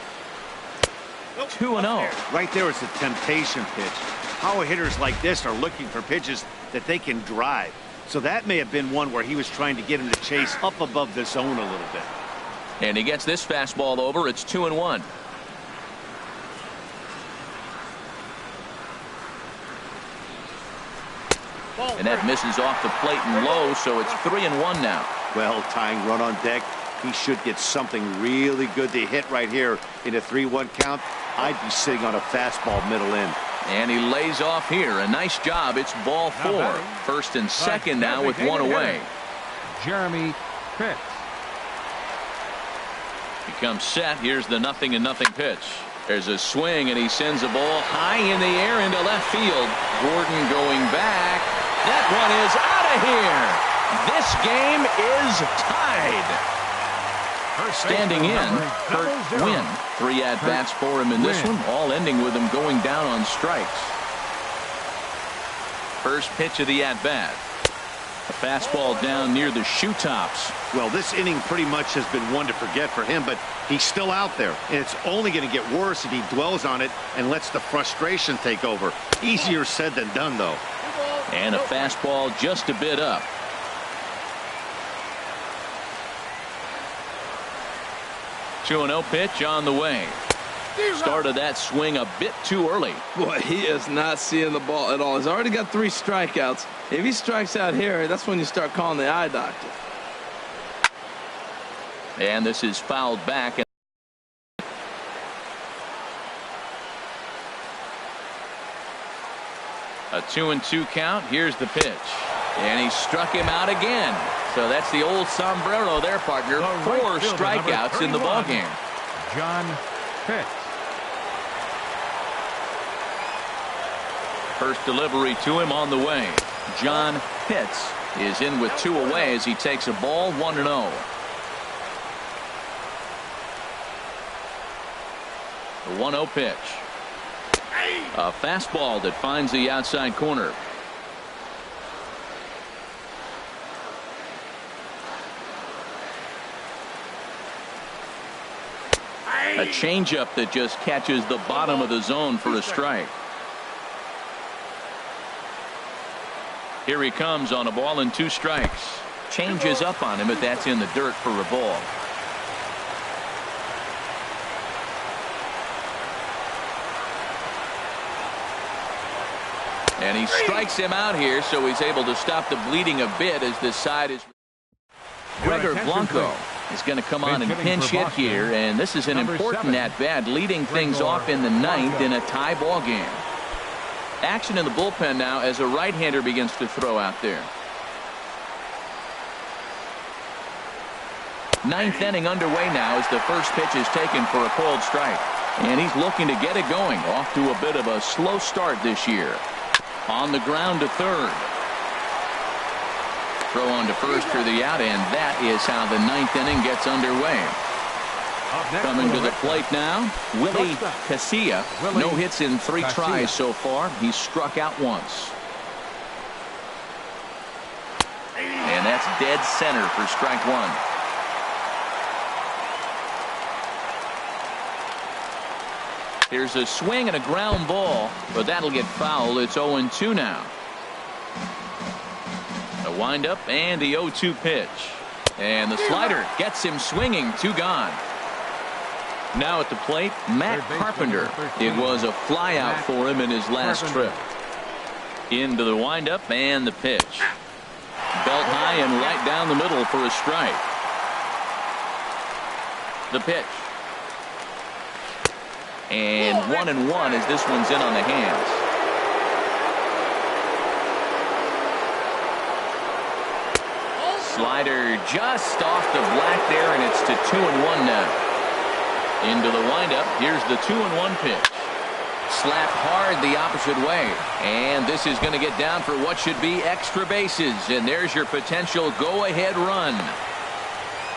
2-0. Right there is a temptation pitch. Power hitters like this are looking for pitches that they can drive. So that may have been one where he was trying to get him to chase up above the zone a little bit. And he gets this fastball over. It's 2-1. And that misses off the plate and low, so it's 3-1 now. Well, tying run on deck. He should get something really good to hit right here in a 3-1 count. I'd be sitting on a fastball middle in. And he lays off here. A nice job. It's ball four. First and second now with one away. Jeremy Pitts. He comes set. Here's the 0-0 pitch. There's a swing, and he sends a ball high in the air into left field. Gordon going back. That one is out of here. This game is tied. Standing in, Kurt Wynn. 3 at-bats for him in this one, all ending with him going down on strikes. First pitch of the at-bat. A fastball down near the shoe tops. Well, this inning pretty much has been one to forget for him, but he's still out there, and it's only going to get worse if he dwells on it and lets the frustration take over. Easier said than done, though. And a fastball just a bit up. Two 2-0 pitch on the way. Started that swing a bit too early. Boy, he is not seeing the ball at all. He's already got 3 strikeouts. If he strikes out here, that's when you start calling the eye doctor. And this is fouled back. A 2-2 count. Here's the pitch. And he struck him out again. So that's the old sombrero there, partner. 4 strikeouts in the ballgame. John Pitts. First delivery to him on the way. John Pitts is in with 2 away as he takes a ball 1-0. The 1-0 pitch. A fastball that finds the outside corner. A changeup that just catches the bottom of the zone for a strike. Here he comes on a ball and 2 strikes. Changes up on him, but that's in the dirt for a ball. And he strikes him out here, so he's able to stop the bleeding a bit as this side is. Gregor Blanco is going to come on and pinch hit here, and this is an important at-bat, leading things off in the 9th in a tie ball game. Action in the bullpen now as a right-hander begins to throw out there. 9th inning underway now as the first pitch is taken for a called strike. And he's looking to get it going. Off to a bit of a slow start this year. On the ground to third. Throw on to first for the out, and that is how the 9th inning gets underway. Coming to the plate now, Willie Casilla. No hits in 3 tries so far. He's struck out once. And that's dead center for strike 1. Here's a swing and a ground ball, but that'll get fouled. It's 0-2 now. A windup and the 0-2 pitch. And the slider gets him swinging. 2 gone. Now at the plate, Matt Carpenter. It was a fly out for him in his last trip. Into the windup and the pitch. Belt high and right down the middle for a strike. The pitch. And 1-1 as this one's in on the hands. Slider just off the black there, and it's to 2-1 now. Into the windup. Here's the 2-1 pitch. Slapped hard the opposite way. And this is going to get down for what should be extra bases. And there's your potential go-ahead run.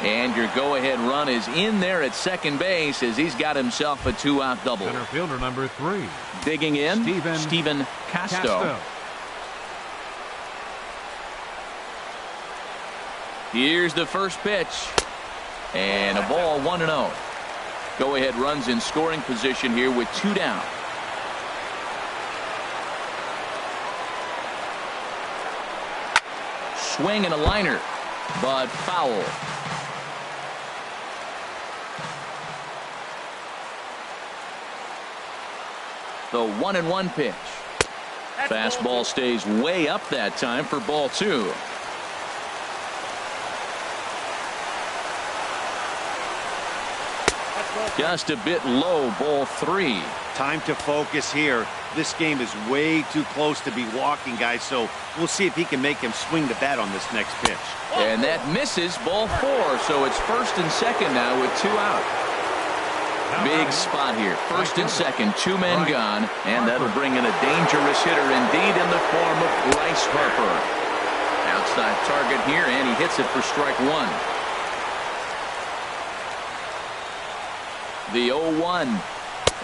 And your go-ahead run is in there at second base as he's got himself a 2-out double. Center fielder number 3. Digging in, Steven Casto. Here's the first pitch. And a ball 1-0. Go-ahead runs in scoring position here with 2 down. Swing and a liner, but foul. The 1-1 pitch. Fastball stays way up that time for ball 2. Just a bit low, ball 3. Time to focus here. This game is way too close to be walking, guys, so we'll see if he can make him swing the bat on this next pitch. And that misses, ball 4, so it's first and second now with 2 out. Big spot here. First and second, 2 men gone, and that'll bring in a dangerous hitter indeed in the form of Bryce Harper. Outside target here, and he hits it for strike 1. The 0-1.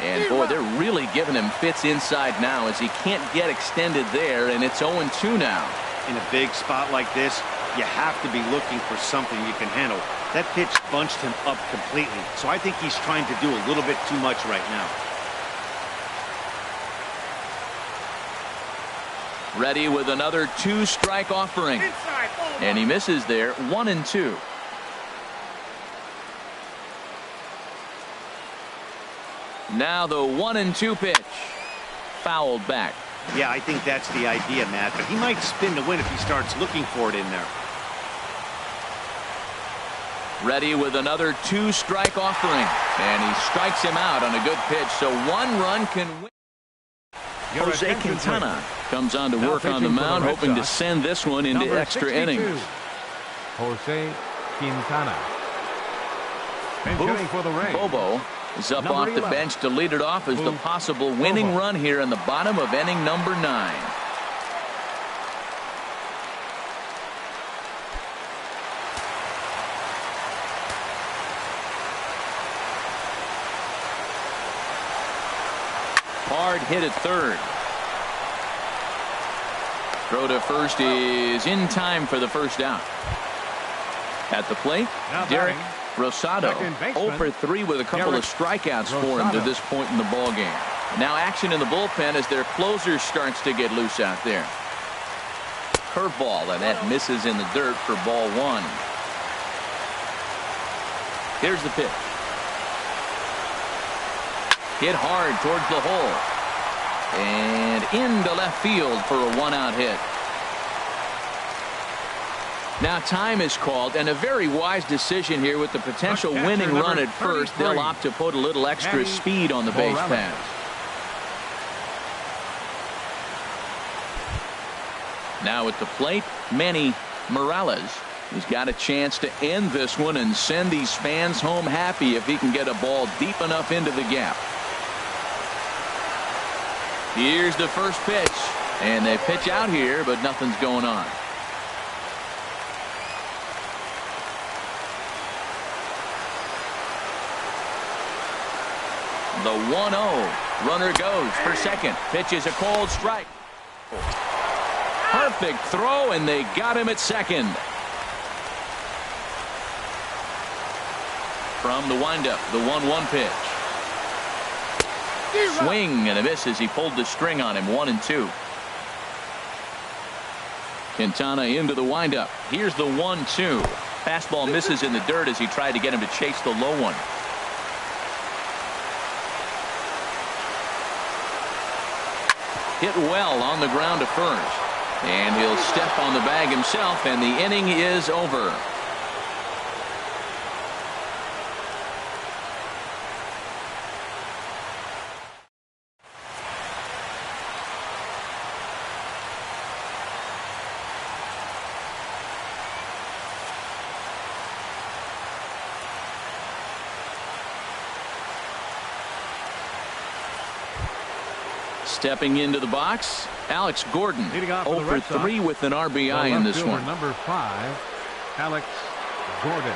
And boy, they're really giving him fits inside now as he can't get extended there, and it's 0-2 now. In a big spot like this, you have to be looking for something you can handle. That pitch bunched him up completely, so I think he's trying to do a little bit too much right now. Ready with another 2-strike offering. And he misses there, 1-2. Now the 1-2 pitch. Fouled back. Yeah, I think that's the idea, Matt, but he might spin to win if he starts looking for it in there. Ready with another 2-strike offering. And he strikes him out on a good pitch, so 1 run can win. Jose Quintana comes on to work on the mound, hoping to send this one into extra innings. Jose Quintana. And hitting for the Rays. Bobo is up off the bench to lead it off as the possible winning run here in the bottom of inning number 9. Hard hit at third. Throw to first is in time for the first out. At the plate, Derek Rosado, 0 for 3 with a couple of strikeouts for him to this point in the ball game. Now action in the bullpen as their closer starts to get loose out there. Curveball, and that misses in the dirt for ball 1. Here's the pitch. Hit hard towards the hole. And into left field for a 1-out hit. Now time is called, and a very wise decision here with the potential winning run at first. They'll opt to put a little extra speed on the base pass. Now at the plate, Manny Morales. He's got a chance to end this one and send these fans home happy if he can get a ball deep enough into the gap. Here's the first pitch, and they pitch out here, but nothing's going on. The 1-0. Runner goes for second. Pitch is a cold strike. Perfect throw, and they got him at second. From the windup, the 1-1 pitch. Swing and a miss as he pulled the string on him. 1-2. Quintana into the windup. Here's the 1-2. Fastball misses in the dirt as he tried to get him to chase the low one. Hit well on the ground to first. And he'll step on the bag himself, and the inning is over. Stepping into the box, Alex Gordon, 0 for 3 with an RBI in this one. Number 5, Alex Gordon.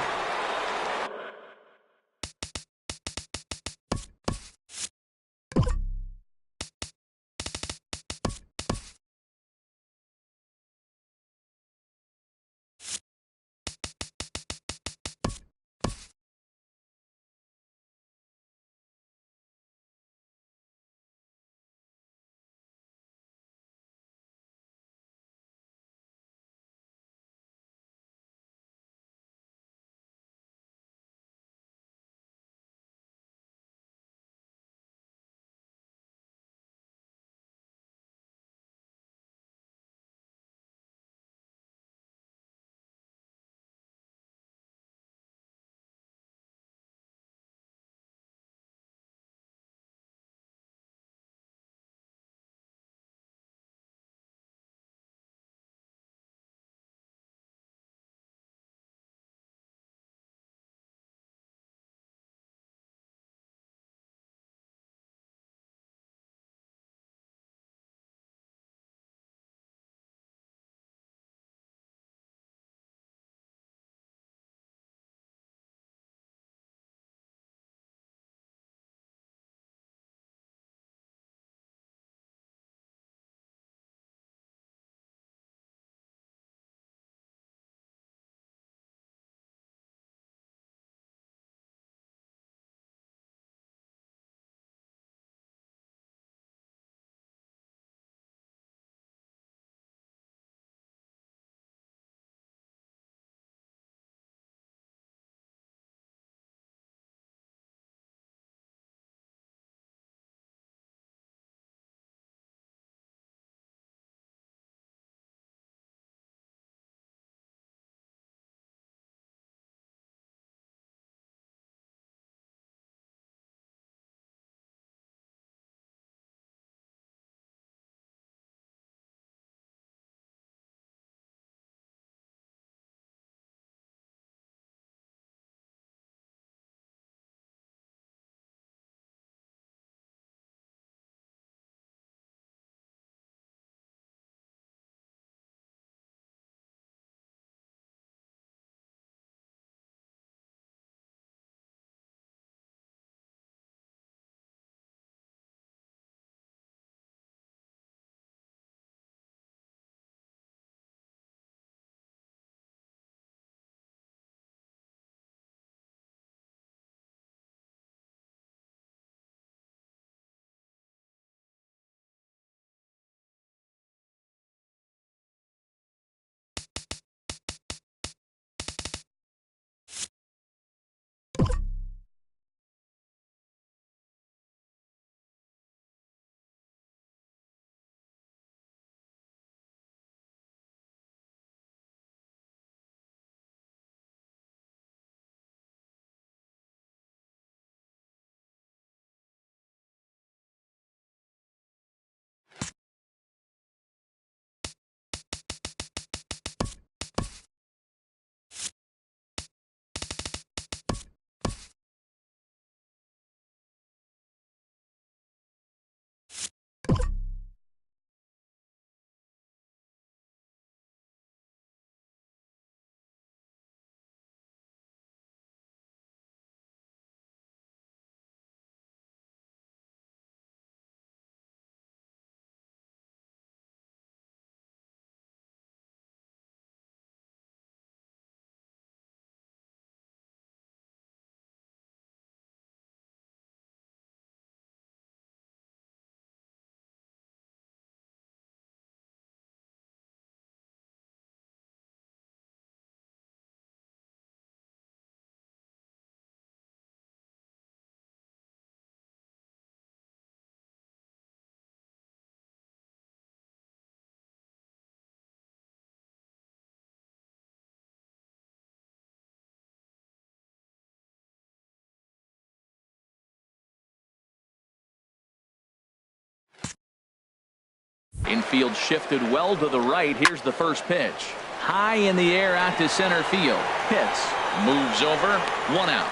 Infield shifted well to the right. Here's the first pitch. High in the air out to center field. Pitts moves over. 1 out.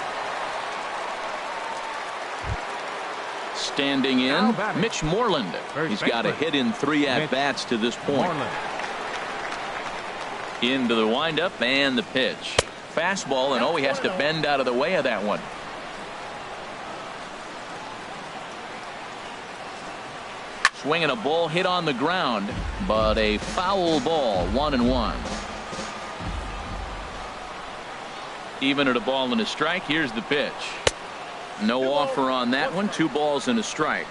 Standing in, Mitch Moreland. He's got a hit in 3 at-bats to this point. Into the windup and the pitch. Fastball, and he has to bend out of the way of that one. Swinging a ball hit on the ground, but a foul ball. 1-1. Even at a ball and a strike. Here's the pitch. No offer on that one. 2 balls and a strike.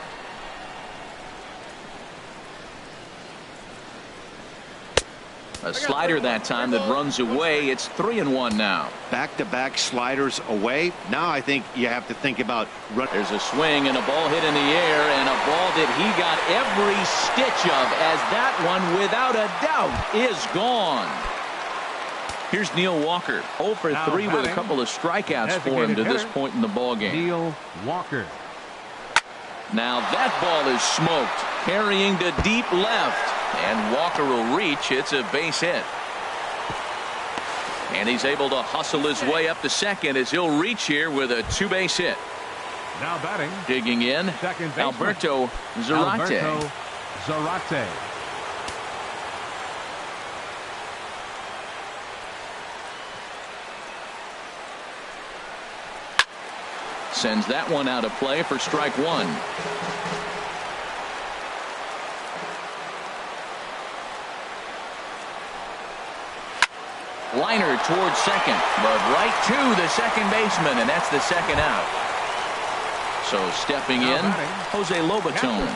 A slider that time that runs away. It's 3-1 now. Back-to-back sliders away. Now I think you have to think about. There's a swing and a ball hit in the air, and a ball that he got every stitch of, as that one without a doubt is gone. Here's Neil Walker. 0 for 3 with a couple of strikeouts for him to this point in the ball game. Neil Walker. Now that ball is smoked, carrying to deep left, and Walker will reach. It's a base hit, and he's able to hustle his way up to second as he'll reach here with a 2-base hit. Now batting, digging in, Alberto Zarate. Sends that one out of play for strike 1. Liner towards second, but right to the second baseman, and that's the second out. So stepping in, Jose Lobaton,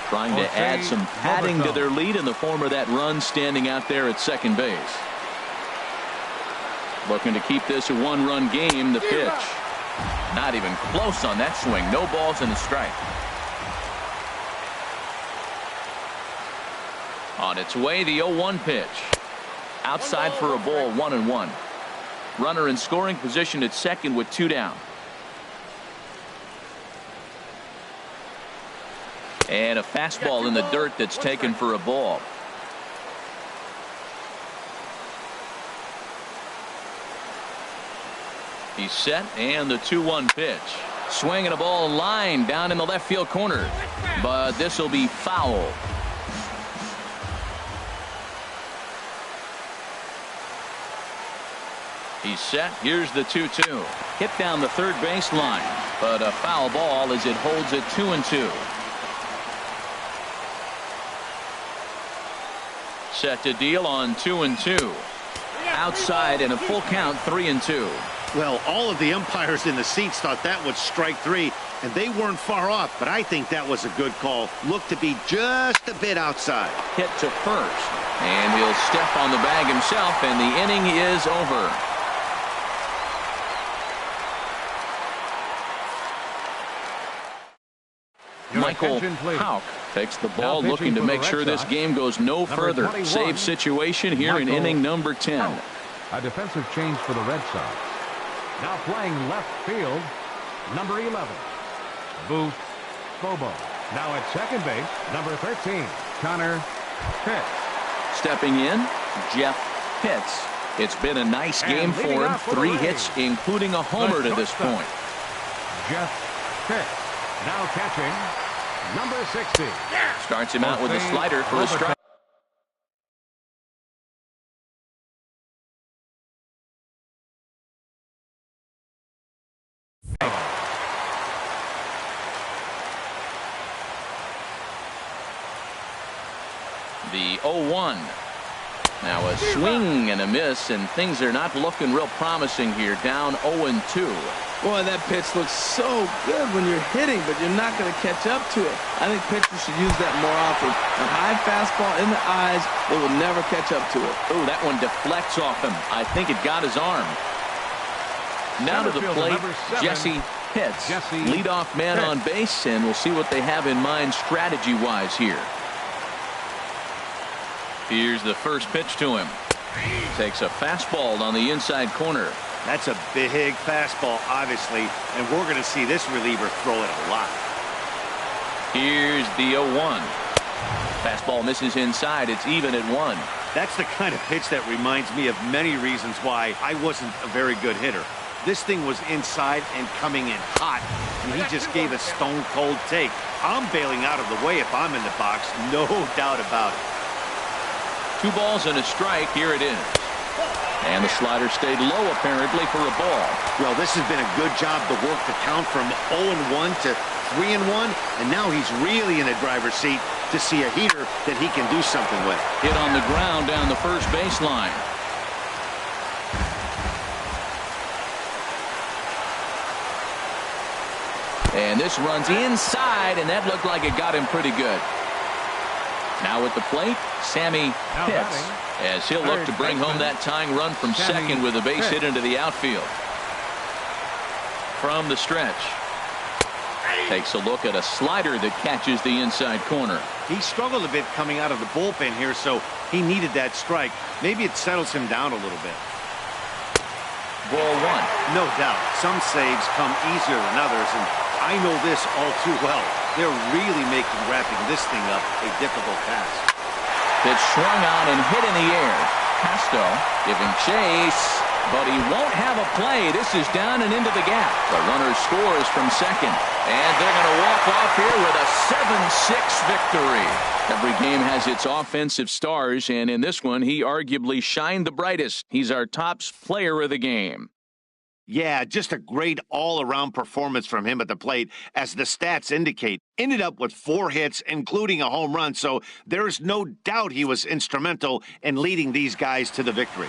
trying to add some padding to their lead in the form of that run standing out there at second base. Looking to keep this a 1-run game. The pitch. Not even close on that swing. No balls and a strike. On its way, the 0-1 pitch. Outside for a ball. 1-1. Runner in scoring position at second with 2 down. And a fastball in the dirt that's taken for a ball. He's set, and the 2-1 pitch. Swinging a ball line down in the left field corner, but this will be foul. He's set. Here's the 2-2. Hit down the third base line, but a foul ball as it holds it 2-2. Set to deal on 2-2. Outside and a full count. 3-2. Well, all of the umpires in the seats thought that was strike 3, and they weren't far off, but I think that was a good call. Looked to be just a bit outside. Hit to first, and he'll step on the bag himself, and the inning is over. Michael Houck takes the ball, looking to make sure this game goes no further. Save situation here in inning number 10. A defensive change for the Red Sox. Now playing left field, number 11, Booth Bobo. Now at second base, number 13, Connor Pitts. Stepping in, Jeff Pitts. It's been a nice game for him. 3 hits, including a homer to this point. Jeff Pitts. Now catching, number 60. Starts him out with a slider for a strike. The 0-1. Now a swing and a miss, and things are not looking real promising here. Down 0-2. Boy, that pitch looks so good when you're hitting, but you're not going to catch up to it. I think pitchers should use that more often. A high fastball in the eyes, they will never catch up to it. Oh, that one deflects off him. I think it got his arm. Now to the plate, Jesse Pitts, leadoff man on base, and we'll see what they have in mind strategy-wise here. Here's the first pitch to him. Takes a fastball on the inside corner. That's a big fastball, obviously, and we're going to see this reliever throw it a lot. Here's the 0-1. Fastball misses inside. It's even at 1. That's the kind of pitch that reminds me of many reasons why I wasn't a very good hitter. This thing was inside and coming in hot, and he just gave a stone-cold take. I'm bailing out of the way if I'm in the box, no doubt about it. 2 balls and a strike. Here it is. And the slider stayed low, apparently, for a ball. Well, this has been a good job to work the count from 0-1 to 3-1, and now he's really in the driver's seat to see a heater that he can do something with. Hit on the ground down the first baseline. And this runs inside, and that looked like it got him pretty good. Now at the plate, Sammy Pitts, as he'll look to bring home that tying run from second with a base hit into the outfield. From the stretch, takes a look at a slider that catches the inside corner. He struggled a bit coming out of the bullpen here, so he needed that strike. Maybe it settles him down a little bit. Ball 1. No doubt, some saves come easier than others, and I know this all too well. They're really making wrapping this thing up a difficult task. Pitch swung on and hit in the air. Casto giving chase, but he won't have a play. This is down and into the gap. The runner scores from second, and they're going to walk off here with a 7-6 victory. Every game has its offensive stars, and in this one, he arguably shined the brightest. He's our top player of the game. Yeah, just a great all-around performance from him at the plate, as the stats indicate. Ended up with 4 hits, including a home run, so there is no doubt he was instrumental in leading these guys to the victory.